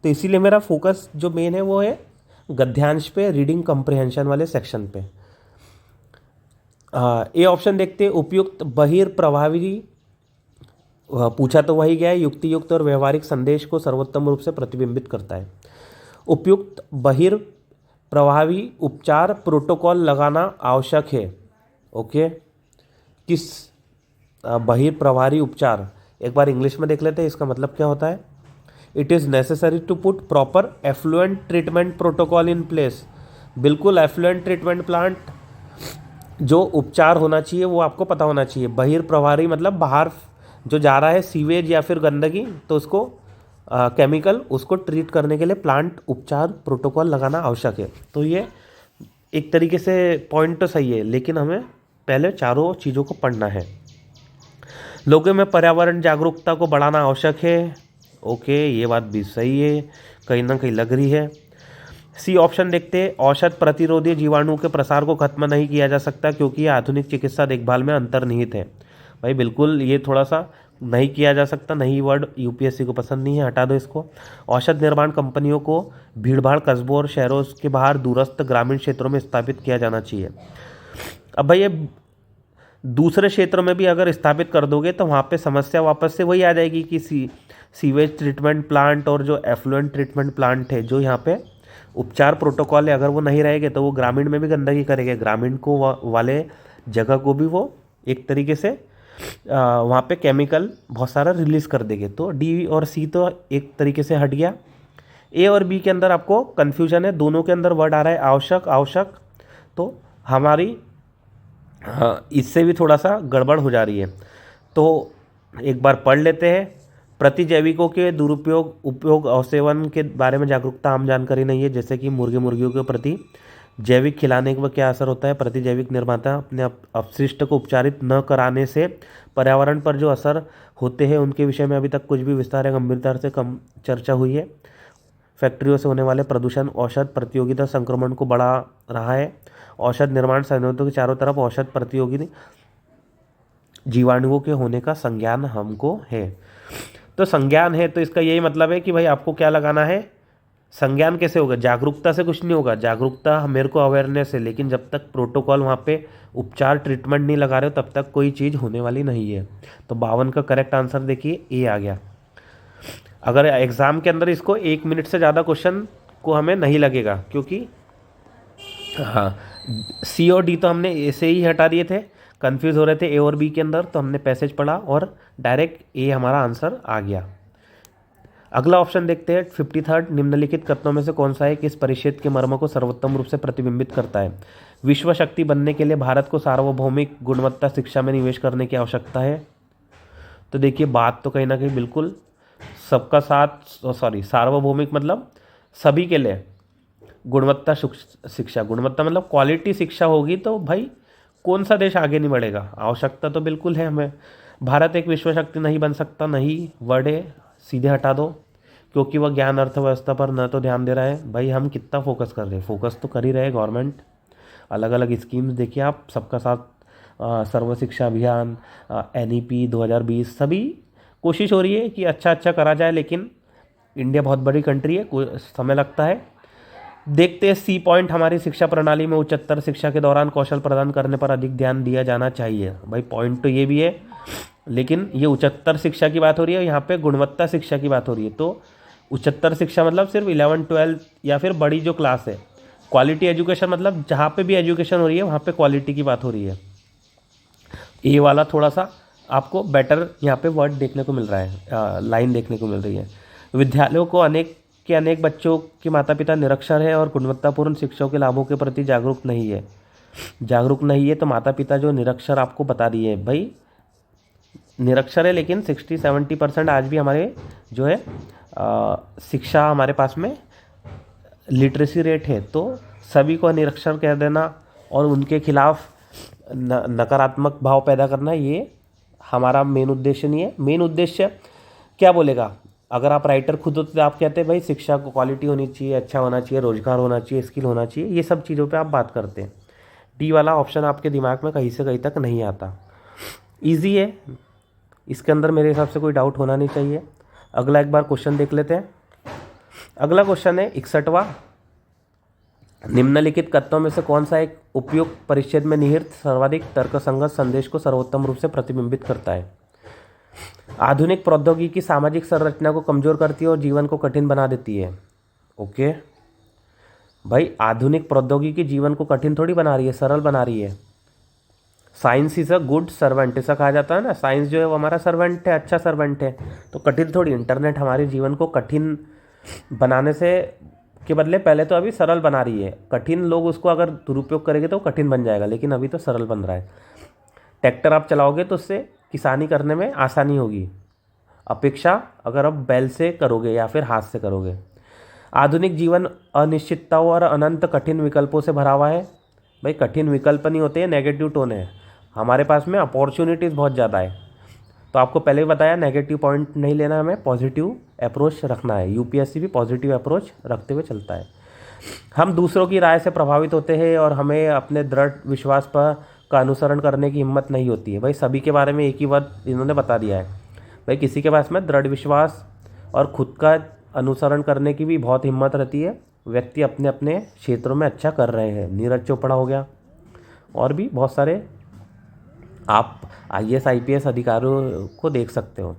तो इसीलिए मेरा फोकस जो मेन है वो है गद्यांश पे, रीडिंग कम्प्रिहेंशन वाले सेक्शन पे। ए ऑप्शन देखते हैं, उपयुक्त बहिर्प्रभावी पूछा तो वही गया है, युक्ति युक्त और व्यवहारिक संदेश को सर्वोत्तम रूप से प्रतिबिंबित करता है। उपयुक्त बहिर्प्रभावी उपचार प्रोटोकॉल लगाना आवश्यक है। ओके, किस बहिर्प्रभावी उपचार, एक बार इंग्लिश में देख लेते हैं इसका मतलब क्या होता है। It is necessary to put proper effluent treatment protocol in place. बिल्कुल एफ्लुएंट ट्रीटमेंट प्लांट जो उपचार होना चाहिए वो आपको पता होना चाहिए। बहिर्प्रभावी मतलब बाहर जो जा रहा है सीवेज या फिर गंदगी, तो उसको केमिकल उसको ट्रीट करने के लिए प्लांट उपचार प्रोटोकॉल लगाना आवश्यक है। तो ये एक तरीके से पॉइंट तो सही है, लेकिन हमें पहले चारों चीज़ों को पढ़ना है। लोगों में पर्यावरण जागरूकता को बढ़ाना आवश्यक है। ओके, ये बात भी सही है, कहीं ना कहीं लग रही है। सी ऑप्शन देखते हैं, औषध प्रतिरोधी जीवाणु के प्रसार को खत्म नहीं किया जा सकता क्योंकि ये आधुनिक चिकित्सा देखभाल में अंतर्निहित है। भाई बिल्कुल, ये थोड़ा सा नहीं किया जा सकता, नहीं वर्ड यूपीएससी को पसंद नहीं है, हटा दो इसको। औषध निर्माण कंपनियों को भीड़भाड़ कस्बों और शहरों के बाहर दूरस्थ ग्रामीण क्षेत्रों में स्थापित किया जाना चाहिए। अब भाई ये दूसरे क्षेत्रों में भी अगर स्थापित कर दोगे तो वहाँ पे समस्या वापस से वही आ जाएगी कि सीवेज ट्रीटमेंट प्लांट और जो एफ्लुएंट ट्रीटमेंट प्लांट है जो यहाँ पे उपचार प्रोटोकॉल है, अगर वो नहीं रहेंगे तो वो ग्रामीण में भी गंदगी करेंगे, ग्रामीण को वाले जगह को भी वो एक तरीके से वहाँ पे केमिकल बहुत सारा रिलीज़ कर देंगे। तो डी और सी तो एक तरीके से हट गया। ए और बी के अंदर आपको कन्फ्यूजन है, दोनों के अंदर वर्ड आ रहा है आवश्यक आवश्यक, तो हमारी इससे भी थोड़ा सा गड़बड़ हो जा रही है। तो एक बार पढ़ लेते हैं। प्रतिजैविकों के दुरुपयोग उपयोग और सेवन के बारे में जागरूकता आम जानकारी नहीं है, जैसे कि मुर्गियों के प्रति जैविक खिलाने का क्या असर होता है। प्रतिजैविक निर्माता अपने अपशिष्ट को उपचारित न कराने से पर्यावरण पर जो असर होते हैं उनके विषय में अभी तक कुछ भी विस्तार या गंभीरता से कम चर्चा हुई है। फैक्ट्रियों से होने वाले प्रदूषण औषध प्रतियोगिता संक्रमण को बढ़ा रहा है। औषध निर्माण संयंत्रों के चारों तरफ औषध प्रतियोगी जीवाणुओं के होने का संज्ञान हमको है। तो संज्ञान है तो इसका यही मतलब है कि भाई आपको क्या लगाना है, संज्ञान कैसे होगा, जागरूकता से कुछ नहीं होगा। जागरूकता मेरे को अवेयरनेस है, लेकिन जब तक प्रोटोकॉल वहाँ पे उपचार ट्रीटमेंट नहीं लगा रहे हो तब तक कोई चीज़ होने वाली नहीं है। तो 52 का करेक्ट आंसर देखिए ए आ गया। अगर एग्ज़ाम के अंदर इसको 1 मिनट से ज़्यादा क्वेश्चन को हमें नहीं लगेगा, क्योंकि हाँ सी और डी तो हमने ऐसे ही हटा दिए थे, कंफ्यूज हो रहे थे ए और बी के अंदर, तो हमने पैसेज पढ़ा और डायरेक्ट ए हमारा आंसर आ गया। अगला ऑप्शन देखते हैं 53, निम्नलिखित कथनों में से कौन सा है कि इस परिच्छेद के मर्म को सर्वोत्तम रूप से प्रतिबिंबित करता है। विश्व शक्ति बनने के लिए भारत को सार्वभौमिक गुणवत्ता शिक्षा में निवेश करने की आवश्यकता है। तो देखिए बात तो कहीं ना कहीं बिल्कुल सबका साथ, सार्वभौमिक मतलब सभी के लिए गुणवत्ता शिक्षा, गुणवत्ता मतलब क्वालिटी शिक्षा होगी तो भाई कौन सा देश आगे नहीं बढ़ेगा। आवश्यकता तो बिल्कुल है हमें। भारत एक विश्व शक्ति नहीं बन सकता, नहीं वर्ड है, सीधे हटा दो, क्योंकि वह ज्ञान अर्थव्यवस्था पर न तो ध्यान दे रहा है। भाई हम कितना फोकस कर रहे हैं, फोकस तो कर ही रहे। गवर्नमेंट अलग अलग स्कीम्स देखिए आप, सबका साथ सर्व शिक्षा अभियान, NEP 2020, सभी कोशिश हो रही है कि अच्छा करा जाए, लेकिन इंडिया बहुत बड़ी कंट्री है, समय लगता है। देखते हैं सी पॉइंट, हमारी शिक्षा प्रणाली में उच्चतर शिक्षा के दौरान कौशल प्रदान करने पर अधिक ध्यान दिया जाना चाहिए। भाई पॉइंट तो ये भी है, लेकिन ये उच्चतर शिक्षा की बात हो रही है, यहाँ पे गुणवत्ता शिक्षा की बात हो रही है। तो उच्चतर शिक्षा मतलब सिर्फ 11, 12 या फिर बड़ी जो क्लास है। क्वालिटी एजुकेशन मतलब जहाँ पे भी एजुकेशन हो रही है वहाँ पे क्वालिटी की बात हो रही है। ये वाला थोड़ा सा आपको बेटर यहाँ पे वर्ड देखने को मिल रहा है, लाइन देखने को मिल रही है। विद्यालयों को अनेक बच्चों के माता पिता निरक्षर है और गुणवत्तापूर्ण शिक्षा के लाभों के प्रति जागरूक नहीं है। तो माता पिता जो निरक्षर आपको बता दिए, भाई निरक्षर है, लेकिन 60-70% आज भी हमारे जो है शिक्षा हमारे पास में लिटरेसी रेट है। तो सभी को निरक्षर कह देना और उनके खिलाफ नकारात्मक भाव पैदा करना, ये हमारा मेन उद्देश्य नहीं है। मेन उद्देश्य क्या बोलेगा, अगर आप राइटर खुद होते तो आप कहते हैं भाई शिक्षा को क्वालिटी होनी चाहिए, अच्छा होना चाहिए, रोजगार होना चाहिए, स्किल होना चाहिए, ये सब चीज़ों पे आप बात करते हैं। डी वाला ऑप्शन आपके दिमाग में कहीं से कहीं तक नहीं आता। ईजी है, इसके अंदर मेरे हिसाब से कोई डाउट होना नहीं चाहिए। अगला एक बार क्वेश्चन देख लेते हैं। अगला क्वेश्चन है 61वां, निम्नलिखित कथनों में से कौन सा एक उपयुक्त परिच्छेद में निहित सर्वाधिक तर्कसंगत संदेश को सर्वोत्तम रूप से प्रतिबिंबित करता है? आधुनिक प्रौद्योगिकी सामाजिक संरचना को कमजोर करती है और जीवन को कठिन बना देती है। ओके भाई, आधुनिक प्रौद्योगिकी जीवन को कठिन थोड़ी बना रही है, सरल बना रही है। Science is a good servant, ऐसा कहा जाता है ना, साइंस जो है वो हमारा सर्वेंट है, अच्छा सर्वेंट है। तो कठिन थोड़ी, इंटरनेट हमारे जीवन को कठिन बनाने से के बदले पहले तो अभी सरल बना रही है। कठिन लोग उसको अगर दुरुपयोग करेंगे तो कठिन बन जाएगा, लेकिन अभी तो सरल बन रहा है। ट्रैक्टर आप चलाओगे तो उससे किसानी करने में आसानी होगी, अपेक्षा अगर आप बैल से करोगे या फिर हाथ से करोगे। आधुनिक जीवन अनिश्चितताओं और अनंत कठिन विकल्पों से भरा हुआ है। भाई कठिन विकल्प नहीं होते हैं, नेगेटिव टोन है। हमारे पास में अपॉर्चुनिटीज़ बहुत ज़्यादा है। तो आपको पहले ही बताया, नेगेटिव पॉइंट नहीं लेना, हमें पॉजिटिव अप्रोच रखना है। यूपीएससी भी पॉजिटिव अप्रोच रखते हुए चलता है। हम दूसरों की राय से प्रभावित होते हैं और हमें अपने दृढ़ विश्वास पर का अनुसरण करने की हिम्मत नहीं होती है। भाई सभी के बारे में एक ही बात इन्होंने बता दिया है। भाई किसी के पास में दृढ़ विश्वास और खुद का अनुसरण करने की भी बहुत हिम्मत रहती है। व्यक्ति अपने अपने क्षेत्रों में अच्छा कर रहे हैं। नीरज चोपड़ा हो गया, और भी बहुत सारे आप आईएएस आईपीएस अधिकारियों को देख सकते हो।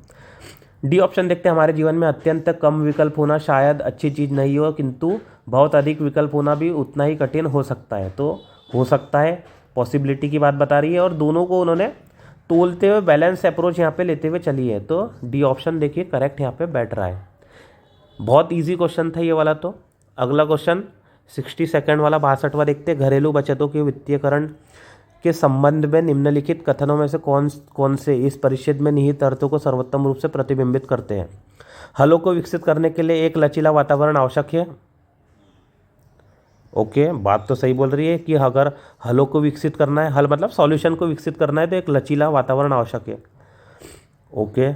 डी ऑप्शन देखते हैं, हमारे जीवन में अत्यंत कम विकल्प होना शायद अच्छी चीज़ नहीं हो, किंतु बहुत अधिक विकल्प होना भी उतना ही कठिन हो सकता है। तो हो सकता है, पॉसिबिलिटी की बात बता रही है, और दोनों को उन्होंने तोलते हुए बैलेंस अप्रोच यहाँ पे लेते हुए चली है। तो डी ऑप्शन देखिए करेक्ट यहाँ पे बैठ रहा है। बहुत ईजी क्वेश्चन था ये वाला। तो अगला क्वेश्चन 62 वाला 62वां देखते हैं, घरेलू बचतों के वित्तीयकरण के संबंध में निम्नलिखित कथनों में से कौन से इस परिच्छेद में निहित अर्थों को सर्वोत्तम रूप से प्रतिबिंबित करते हैं? हलों को विकसित करने के लिए एक लचीला वातावरण आवश्यक है। ओके, बात तो सही बोल रही है कि अगर हलों को विकसित करना है, हल मतलब सॉल्यूशन को विकसित करना है, तो एक लचीला वातावरण आवश्यक है। ओके,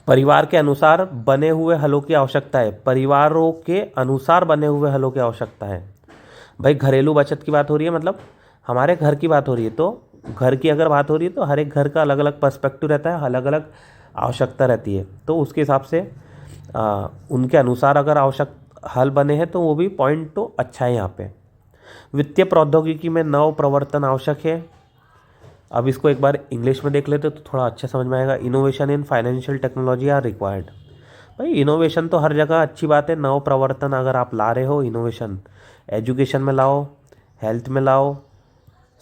परिवार के अनुसार बने हुए हलों की आवश्यकता है। परिवारों के अनुसार बने हुए हलों की आवश्यकता है। भाई घरेलू बचत की बात हो रही है, मतलब हमारे घर की बात हो रही है। तो घर की अगर बात हो रही है तो हर एक घर का अलग अलग पर्सपेक्टिव रहता है, अलग अलग आवश्यकता रहती है। तो उसके हिसाब से उनके अनुसार अगर आवश्यक हल बने हैं तो वो भी पॉइंट तो अच्छा है यहाँ पे। वित्तीय प्रौद्योगिकी में नव प्रवर्तन आवश्यक है। अब इसको एक बार इंग्लिश में देख लेते तो थोड़ा अच्छा समझ में आएगा। Innovation in financial technology are required. भाई इनोवेशन तो हर जगह अच्छी बात है। नव प्रवर्तन अगर आप ला रहे हो, इनोवेशन एजुकेशन में लाओ, हेल्थ में लाओ,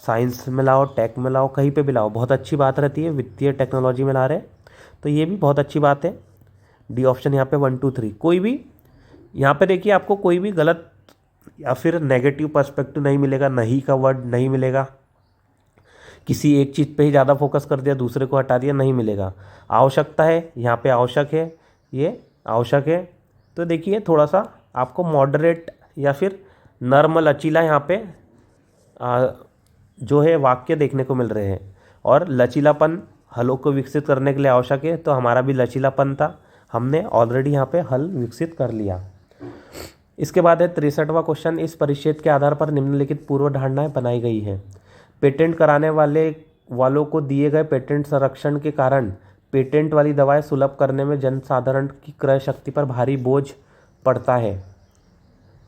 साइंस में लाओ, टेक में लाओ, कहीं पे भी लाओ, बहुत अच्छी बात रहती है। वित्तीय टेक्नोलॉजी में ला रहे तो ये भी बहुत अच्छी बात है। डी ऑप्शन यहाँ पे 1 2 3 कोई भी यहाँ पे देखिए, आपको कोई भी गलत या फिर नेगेटिव पर्सपेक्टिव नहीं मिलेगा, नहीं का वर्ड नहीं मिलेगा। किसी एक चीज़ पे ही ज़्यादा फोकस कर दिया, दूसरे को हटा दिया, नहीं मिलेगा। आवश्यकता है, यहाँ पे आवश्यक है, ये आवश्यक है। तो देखिए थोड़ा सा आपको मॉडरेट या फिर नर्म लचीला यहाँ पे जो है वाक्य देखने को मिल रहे हैं। और लचीलापन हलों को विकसित करने के लिए आवश्यक है, तो हमारा भी लचीलापन था, हमने ऑलरेडी यहाँ पे हल विकसित कर लिया। इसके बाद है 63वां क्वेश्चन, इस परिच्छेद के आधार पर निम्नलिखित पूर्व धारणाएं बनाई गई है। पेटेंट कराने वालों को दिए गए पेटेंट संरक्षण के कारण पेटेंट वाली दवाएं सुलभ करने में जनसाधारण की क्रय शक्ति पर भारी बोझ पड़ता है।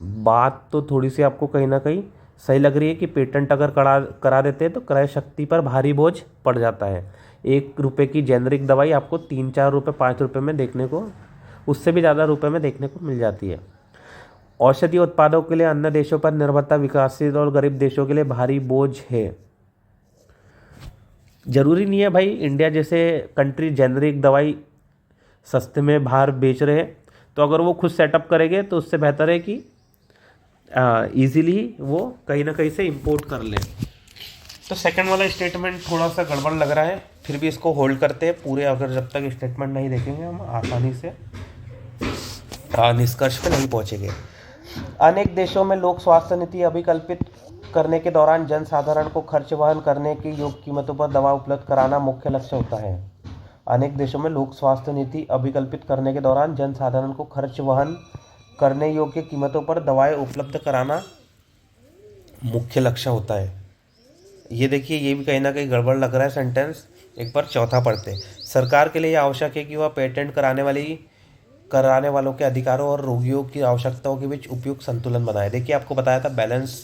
बात तो थोड़ी सी आपको कहीं ना कहीं सही लग रही है कि पेटेंट अगर करा देते हैं तो क्रय शक्ति पर भारी बोझ पड़ जाता है। 1 रुपये की जेनरिक दवाई आपको 3 4 रुपये 5 रुपये में देखने को, उससे भी ज़्यादा रुपये में देखने को मिल जाती है। औषधीय उत्पादों के लिए अन्य देशों पर निर्भरता विकासशील और गरीब देशों के लिए भारी बोझ है। जरूरी नहीं है भाई इंडिया जैसे कंट्री जेनरिक दवाई सस्ते में बाहर बेच रहे हैं, तो अगर वो खुद सेटअप करेंगे तो उससे बेहतर है कि ईज़िली वो कहीं ना कहीं से इंपोर्ट कर लें। तो सेकंड वाला स्टेटमेंट थोड़ा सा गड़बड़ लग रहा है, फिर भी इसको होल्ड करते हैं पूरे। अगर जब तक स्टेटमेंट नहीं देखेंगे हम आसानी से निष्कर्ष पे नहीं पहुँचेंगे। अनेक देशों में लोक स्वास्थ्य नीति अभिकल्पित करने के दौरान जनसाधारण को खर्च वहन करने की योग्य कीमतों पर दवा उपलब्ध कराना मुख्य लक्ष्य होता है। अनेक देशों में लोक स्वास्थ्य नीति अभिकल्पित करने के दौरान जनसाधारण को खर्च वहन करने योग्य कीमतों पर दवाएं उपलब्ध कराना मुख्य लक्ष्य होता है। ये देखिए, ये भी कहीं ना कहीं गड़बड़ लग रहा है सेंटेंस। एक बार चौथा पढ़ते हैं। सरकार के लिए यह आवश्यक है कि वह पेटेंट कराने वालों के अधिकारों और रोगियों की आवश्यकताओं के बीच उपयुक्त संतुलन बनाए। देखिए, आपको बताया था बैलेंस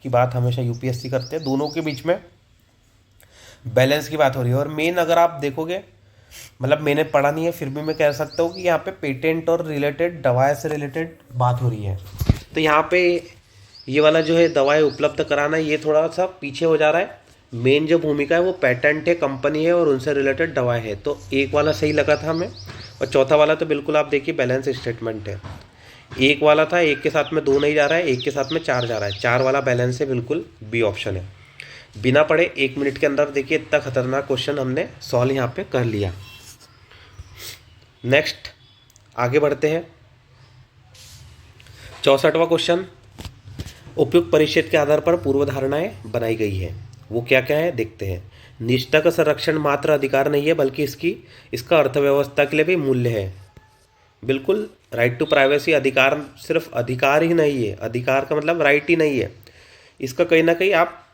की बात हमेशा यूपीएससी करते हैं, दोनों के बीच में बैलेंस की बात हो रही है। और मेन अगर आप देखोगे, मतलब मैंने पढ़ा नहीं है फिर भी मैं कह सकता हूँ कि यहाँ पे पेटेंट और रिलेटेड दवाएं से रिलेटेड बात हो रही है। तो यहाँ पे ये वाला जो है दवाएं उपलब्ध कराना, ये थोड़ा सा पीछे हो जा रहा है। मेन जो भूमिका है वो पेटेंट है, कंपनी है और उनसे रिलेटेड दवाएं है। तो एक वाला सही लगा था हमें, और चौथा वाला तो बिल्कुल आप देखिए बैलेंस स्टेटमेंट है। एक वाला था, एक के साथ में दो नहीं जा रहा है, एक के साथ में चार जा रहा है, चार वाला बैलेंस है, बिल्कुल बी ऑप्शन है। बिना पढ़े 1 मिनट के अंदर देखिए इतना खतरनाक क्वेश्चन हमने सॉल्व यहाँ पे कर लिया। नेक्स्ट आगे बढ़ते हैं। 64वां क्वेश्चन, उपयुक्त परिच्छेद के आधार पर पूर्व धारणाएं बनाई गई है। वो क्या क्या है देखते हैं। निजता का संरक्षण मात्र अधिकार नहीं है, बल्कि इसका अर्थव्यवस्था के लिए भी मूल्य है। बिल्कुल, राइट टू प्राइवेसी अधिकार सिर्फ अधिकार ही नहीं है, अधिकार का मतलब राइट ही नहीं है, इसका कहीं ना कहीं आप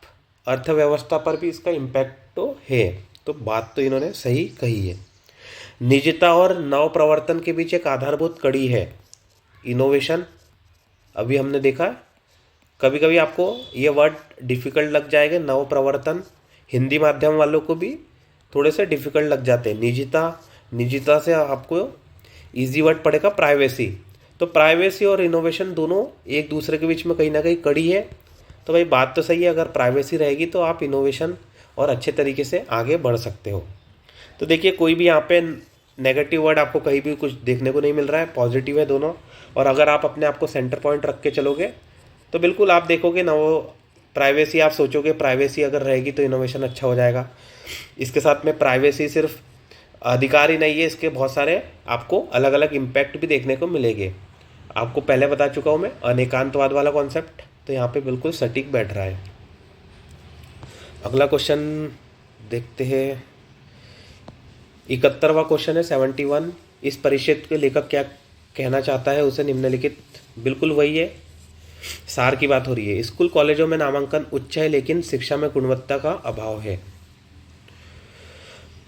अर्थव्यवस्था पर भी इसका इम्पैक्ट तो है। तो बात तो इन्होंने सही कही है। निजता और नवप्रवर्तन के बीच एक आधारभूत कड़ी है इनोवेशन। अभी हमने देखा, कभी कभी आपको ये वर्ड डिफ़िकल्ट लग जाएगा। नवप्रवर्तन हिंदी माध्यम वालों को भी थोड़े से डिफ़िकल्ट लग जाते हैं। निजता से आपको इजी वर्ड पड़ेगा प्राइवेसी। तो प्राइवेसी और इनोवेशन दोनों एक दूसरे के बीच में कहीं ना कहीं कड़ी है। तो भाई बात तो सही है, अगर प्राइवेसी रहेगी तो आप इनोवेशन और अच्छे तरीके से आगे बढ़ सकते हो। तो देखिए, कोई भी यहाँ पे नेगेटिव वर्ड आपको कहीं भी कुछ देखने को नहीं मिल रहा है, पॉजिटिव है दोनों। और अगर आप अपने आप को सेंटर पॉइंट रख के चलोगे तो बिल्कुल आप देखोगे ना, वो प्राइवेसी आप सोचोगे प्राइवेसी अगर रहेगी तो इनोवेशन अच्छा हो जाएगा। इसके साथ में प्राइवेसी सिर्फ अधिकार ही नहीं है, इसके बहुत सारे आपको अलग अलग इम्पैक्ट भी देखने को मिलेंगे। आपको पहले बता चुका हूँ मैं अनेकांतवाद वाला कॉन्सेप्ट, तो यहाँ पे बिल्कुल सटीक बैठ रहा है। अगला क्वेश्चन देखते हैं। 71वां क्वेश्चन है 71। इस परिच्छेद के लेखक क्या कहना चाहता है उसे निम्नलिखित। बिल्कुल वही है, सार की बात हो रही है। स्कूल कॉलेजों में नामांकन उच्च है, लेकिन शिक्षा में गुणवत्ता का अभाव है।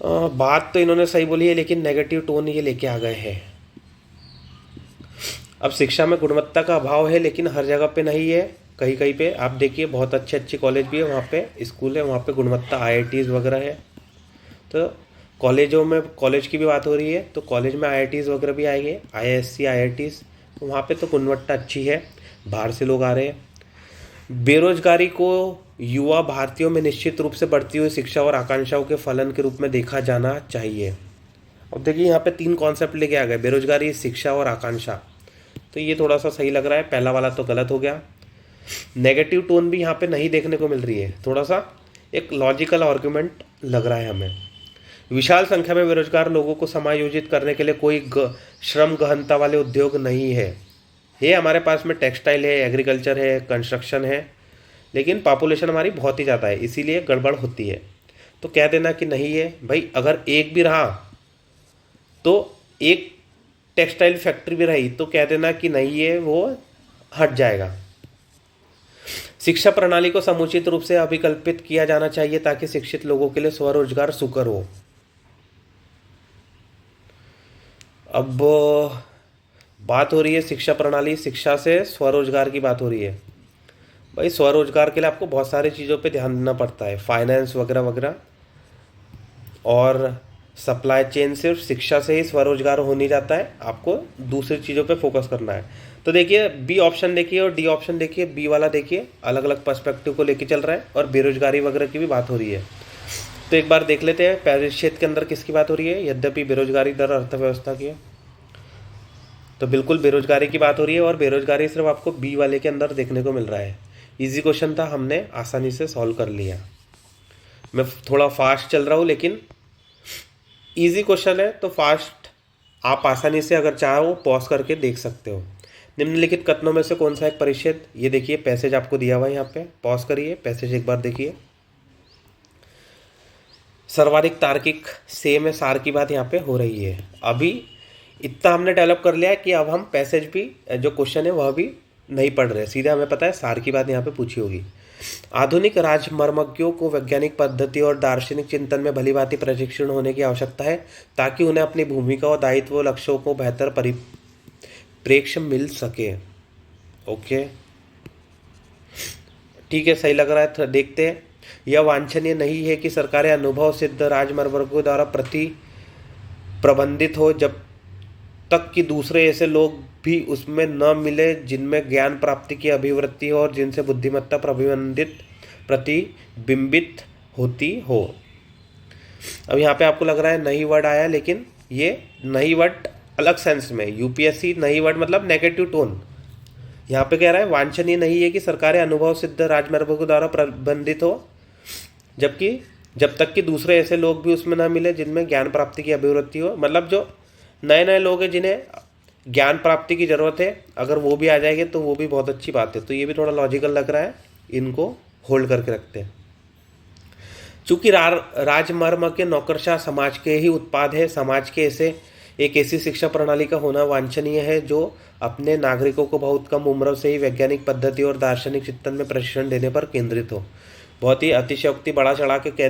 बात तो इन्होंने सही बोली है, लेकिन नेगेटिव टोन ये लेके आ गए हैं। अब शिक्षा में गुणवत्ता का अभाव है, लेकिन हर जगह पे नहीं है, कहीं कहीं पे आप देखिए बहुत अच्छे कॉलेज भी है, वहाँ पे स्कूल है, वहाँ पे गुणवत्ता IITs वगैरह है। तो कॉलेजों में कॉलेज की भी बात हो रही है, तो कॉलेज में IITs वगैरह भी आएंगे, IISc IITs, वहाँ पे तो गुणवत्ता अच्छी है, बाहर से लोग आ रहे हैं। बेरोजगारी को युवा भारतीयों में निश्चित रूप से बढ़ती हुई शिक्षा और आकांक्षाओं के फलन के रूप में देखा जाना चाहिए। अब देखिए यहाँ पे 3 कॉन्सेप्ट लेके आ गए, बेरोजगारी, शिक्षा और आकांक्षा। तो ये थोड़ा सा सही लग रहा है, पहला वाला तो गलत हो गया। नेगेटिव टोन भी यहाँ पे नहीं देखने को मिल रही है, थोड़ा सा एक लॉजिकल आर्गुमेंट लग रहा है हमें। विशाल संख्या में बेरोजगार लोगों को समायोजित करने के लिए कोई श्रम गहनता वाले उद्योग नहीं है। ये हमारे पास में टेक्सटाइल है, एग्रीकल्चर है, कंस्ट्रक्शन है, लेकिन पॉपुलेशन हमारी बहुत ही ज़्यादा है, इसीलिए गड़बड़ होती है। तो कह देना कि नहीं है भाई। अगर एक भी रहा तो एक टेक्सटाइल फैक्ट्री भी रही तो कह देना कि नहीं है, वो हट जाएगा। शिक्षा प्रणाली को समुचित रूप से अभिकल्पित किया जाना चाहिए ताकि शिक्षित लोगों के लिए स्वरोजगार सुकर हो। अब बात हो रही है शिक्षा प्रणाली, शिक्षा से स्वरोजगार की बात हो रही है। भाई स्वरोजगार के लिए आपको बहुत सारी चीज़ों पे ध्यान देना पड़ता है, फाइनेंस वगैरह वगैरह, और सप्लाई चेन सिर्फ शिक्षा से ही स्वरोजगार हो नहीं जाता है, आपको दूसरी चीज़ों पे फोकस करना है। तो देखिए बी ऑप्शन देखिए और डी ऑप्शन देखिए, बी वाला देखिए अलग अलग पर्सपेक्टिव को लेके चल रहा है, और बेरोजगारी वगैरह की भी बात हो रही है। तो एक बार देख लेते हैं परिच्छेद के अंदर किसकी बात हो रही है। यद्यपि बेरोजगारी दर अर्थव्यवस्था की है, तो बिल्कुल बेरोजगारी की बात हो रही है, और बेरोजगारी सिर्फ आपको बी वाले के अंदर देखने को मिल रहा है। इजी क्वेश्चन था, हमने आसानी से सॉल्व कर लिया। मैं थोड़ा फास्ट चल रहा हूँ, लेकिन इजी क्वेश्चन है तो फास्ट आप आसानी से अगर चाहो पॉज करके देख सकते हो। निम्नलिखित कथनों में से कौन सा एक परिच्छेद, ये देखिए पैसेज आपको दिया हुआ है, यहाँ पे पॉज करिए, पैसेज एक बार देखिए। सर्वाधिक तार्किक से में सार की बात यहाँ पे हो रही है। अभी इतना हमने डेवलप कर लिया है कि अब हम पैसेज भी जो क्वेश्चन है वह भी नहीं पढ़ रहे, सीधा हमें पता है सार की बात यहाँ पे पूछी होगी। आधुनिक राजमर्मज्ञों को वैज्ञानिक पद्धति और दार्शनिक चिंतन में भलीभांति प्रशिक्षण होने की आवश्यकता है ताकि उन्हें अपनी भूमिका और दायित्व व लक्ष्यों को बेहतर परिप्रेक्ष्य मिल सके। ओके, ठीक है, सही लग रहा है। तो देखते हैं। यह वांछनीय नहीं है कि सरकारें अनुभव सिद्ध राजमर्मज्ञों द्वारा प्रबंधित हो जब तक कि दूसरे ऐसे लोग भी उसमें न मिले जिनमें ज्ञान प्राप्ति की अभिवृत्ति हो और जिनसे बुद्धिमत्ता प्रतिबिंबित होती हो। अब यहाँ पे आपको लग रहा है नहीं वर्ड आया, लेकिन ये नहीं वर्ड अलग सेंस में। यूपीएससी नहीं वर्ड मतलब नेगेटिव टोन। यहाँ पे कह रहा है वांछनीय नहीं है कि सरकारें अनुभव सिद्ध राजमर्मज्ञों द्वारा प्रबंधित हो जब तक कि दूसरे ऐसे लोग भी उसमें ना मिले जिनमें ज्ञान प्राप्ति की अभिवृत्ति हो। मतलब जो नए नए लोग हैं जिन्हें ज्ञान प्राप्ति की ज़रूरत है, अगर वो भी आ जाएंगे तो वो भी बहुत अच्छी बात है। तो ये भी थोड़ा लॉजिकल लग रहा है, इनको होल्ड करके रखते हैं। चूँकि राजमर्मज्ञ नौकरशाह समाज के ही उत्पाद है, समाज के एक ऐसी शिक्षा प्रणाली का होना वांछनीय है जो अपने नागरिकों को बहुत कम उम्र से ही वैज्ञानिक पद्धति और दार्शनिक चिंतन में प्रशिक्षण देने पर केंद्रित हो। बहुत ही अतिशयोक्ति बढ़ा चढ़ा के कह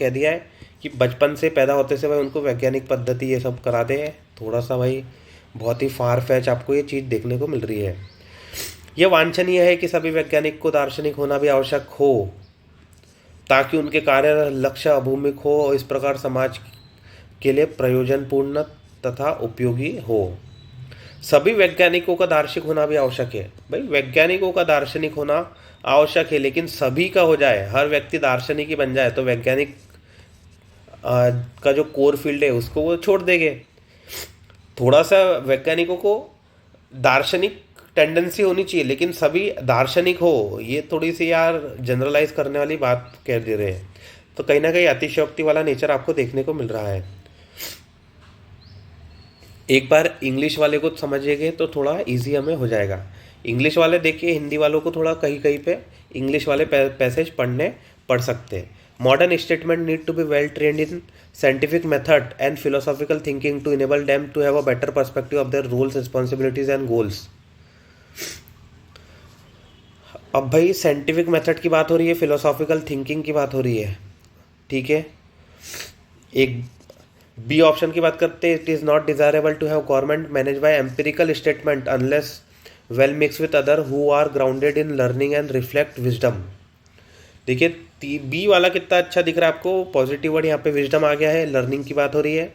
दिया है कि बचपन से पैदा होते से भाई उनको वैज्ञानिक पद्धति ये सब कराते हैं। थोड़ा सा भाई बहुत ही फार फैच आपको ये चीज़ देखने को मिल रही है। यह वांछनीय है कि सभी वैज्ञानिक को दार्शनिक होना भी आवश्यक हो ताकि उनके कार्य लक्ष्य अभूमिक हो और इस प्रकार समाज के लिए प्रयोजनपूर्ण तथा उपयोगी हो। सभी वैज्ञानिकों का दार्शनिक होना भी आवश्यक है। भाई वैज्ञानिकों का दार्शनिक होना आवश्यक है, लेकिन सभी का हो जाए, हर व्यक्ति दार्शनिक ही बन जाए तो वैज्ञानिक का जो कोर फील्ड है उसको वो छोड़ देंगे। थोड़ा सा वैज्ञानिकों को दार्शनिक टेंडेंसी होनी चाहिए, लेकिन सभी दार्शनिक हो, ये थोड़ी सी यार जनरलाइज करने वाली बात कह दे रहे हैं। तो कहीं ना कहीं अतिशयोक्ति वाला नेचर आपको देखने को मिल रहा है। एक बार इंग्लिश वाले को समझिएगा तो थोड़ा इजी हमें हो जाएगा। इंग्लिश वाले देखिए, हिंदी वालों को थोड़ा कहीं कहीं पे इंग्लिश वाले पैसेज पढ़ सकते हैं। Modern statement need to be well trained in scientific method and philosophical thinking to enable them to have a better perspective of their roles, responsibilities and goals. अब भाई साइंटिफिक मेथड की बात हो रही है, फिलोसॉफिकल थिंकिंग की बात हो रही है, ठीक है। एक बी ऑप्शन की बात करते हैं, it is not desirable to have government manage by empirical statement unless well mix with other who are grounded in learning and reflect wisdom. देखिए बी वाला कितना अच्छा दिख रहा है आपको, पॉजिटिव वर्ड यहाँ पे विजडम आ गया है, लर्निंग की बात हो रही है।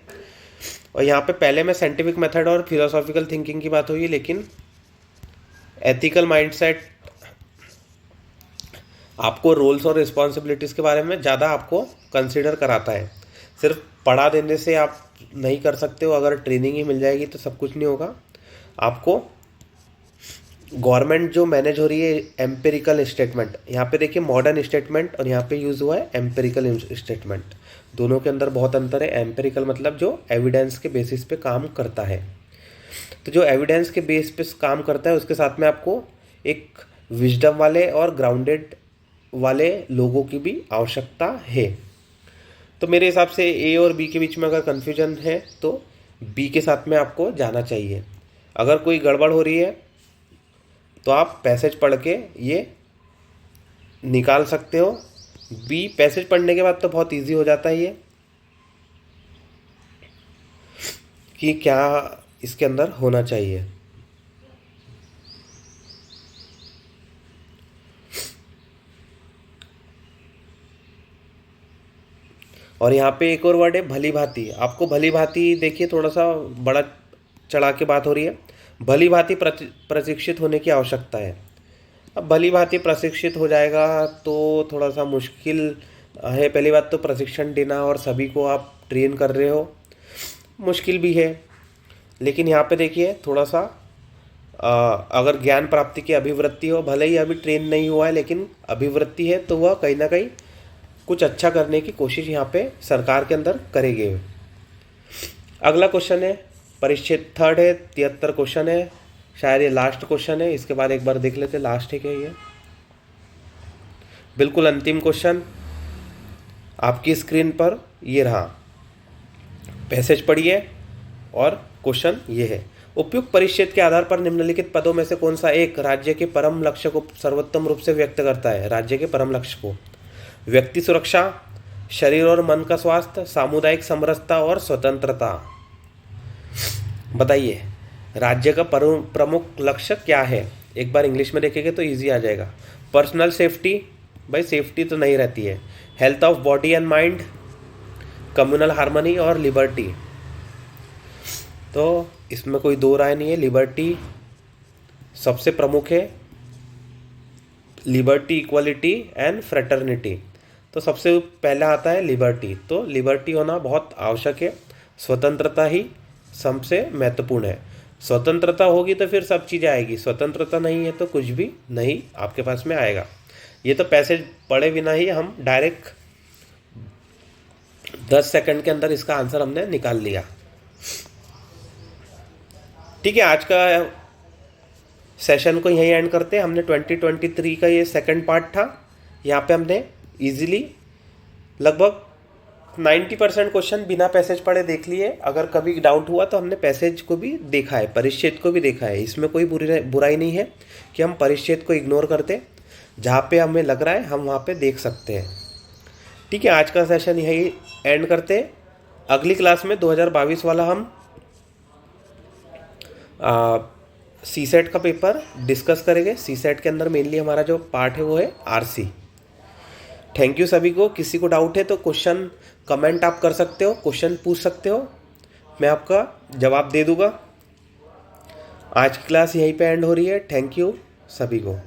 और यहाँ पे पहले में साइंटिफिक मेथड और फिलोसॉफिकल थिंकिंग की बात हुई, लेकिन एथिकल माइंडसेट आपको रोल्स और रिस्पॉन्सिबिलिटीज़ के बारे में ज़्यादा आपको कंसिडर कराता है। सिर्फ पढ़ा देने से आप नहीं कर सकते हो, अगर ट्रेनिंग ही मिल जाएगी तो सब कुछ नहीं होगा। आपको गवर्नमेंट जो मैनेज हो रही है एम्पिरिकल स्टेटमेंट, यहाँ पे देखिए मॉडर्न स्टेटमेंट और यहाँ पे यूज़ हुआ है एम्पिरिकल स्टेटमेंट, दोनों के अंदर बहुत अंतर है। एम्पिरिकल मतलब जो एविडेंस के बेसिस पे काम करता है, तो जो एविडेंस के बेस पे काम करता है उसके साथ में आपको एक विजडम वाले और ग्राउंडेड वाले लोगों की भी आवश्यकता है। तो मेरे हिसाब से ए और बी के बीच में अगर कन्फ्यूजन है तो बी के साथ में आपको जाना चाहिए। अगर कोई गड़बड़ हो रही है तो आप पैसेज पढ़ के ये निकाल सकते हो। बी पैसेज पढ़ने के बाद तो बहुत इजी हो जाता है ये कि क्या इसके अंदर होना चाहिए। और यहाँ पे एक और वर्ड है भली भांति। आपको भली भांति देखिए थोड़ा सा बड़ा चढ़ा के बात हो रही है, भली भांति प्रशिक्षित होने की आवश्यकता है। अब भली भांति प्रशिक्षित हो जाएगा तो थोड़ा सा मुश्किल है। पहली बात तो प्रशिक्षण देना और सभी को आप ट्रेन कर रहे हो, मुश्किल भी है। लेकिन यहाँ पे देखिए थोड़ा सा अगर ज्ञान प्राप्ति की अभिवृत्ति हो, भले ही अभी ट्रेन नहीं हुआ है लेकिन अभिवृत्ति है, तो वह कहीं ना कहीं कुछ अच्छा करने की कोशिश यहाँ पे सरकार के अंदर करेंगे। अगला क्वेश्चन है परिच्छेद 3 है, 73 क्वेश्चन है, शायद ये लास्ट क्वेश्चन है। इसके बाद एक बार देख लेते हैं लास्ट है क्या ये, बिल्कुल अंतिम क्वेश्चन आपकी स्क्रीन पर ये रहा। पैसेज पढ़िए और क्वेश्चन ये है, उपयुक्त परिच्छेद के आधार पर निम्नलिखित पदों में से कौन सा एक राज्य के परम लक्ष्य को सर्वोत्तम रूप से व्यक्त करता है? राज्य के परम लक्ष्य को व्यक्ति सुरक्षा, शरीर और मन का स्वास्थ्य, सामुदायिक समरसता और स्वतंत्रता। बताइए राज्य का प्रमुख लक्ष्य क्या है? एक बार इंग्लिश में देखेंगे तो इजी आ जाएगा। पर्सनल सेफ्टी, भाई सेफ्टी तो नहीं रहती है। Health of body and mind, communal harmony और लिबर्टी। तो इसमें कोई दो राय नहीं है, लिबर्टी सबसे प्रमुख है। Liberty, equality and fraternity. तो सबसे पहला आता है लिबर्टी। तो लिबर्टी होना बहुत आवश्यक है। स्वतंत्रता ही सबसे महत्वपूर्ण है। स्वतंत्रता होगी तो फिर सब चीज़ें आएगी, स्वतंत्रता नहीं है तो कुछ भी नहीं आपके पास में आएगा। ये तो पैसेज पढ़े बिना ही हम डायरेक्ट 10 सेकंड के अंदर इसका आंसर हमने निकाल लिया। ठीक है, आज का सेशन को यहीं एंड करते हैं। हमने 2023 का ये सेकंड पार्ट था। यहाँ पे हमने इजीली लगभग 90% क्वेश्चन बिना पैसेज पढ़े देख लिए। अगर कभी डाउट हुआ तो हमने पैसेज को भी देखा है, परिच्छेद को भी देखा है। इसमें कोई बुराई नहीं है कि हम परिच्छेद को इग्नोर करते, जहाँ पे हमें लग रहा है हम वहाँ पे देख सकते हैं। ठीक है, आज का सेशन यही एंड करते हैं। अगली क्लास में 2022 वाला हम सीसेट का पेपर डिस्कस करेंगे। सीसेट के अंदर मेनली हमारा जो पार्ट है वो है आरसी। थैंक यू सभी को। किसी को डाउट है तो क्वेश्चन कमेंट आप कर सकते हो, क्वेश्चन पूछ सकते हो, मैं आपका जवाब दे दूंगा। आज की क्लास यहीं पे एंड हो रही है। थैंक यू सभी को।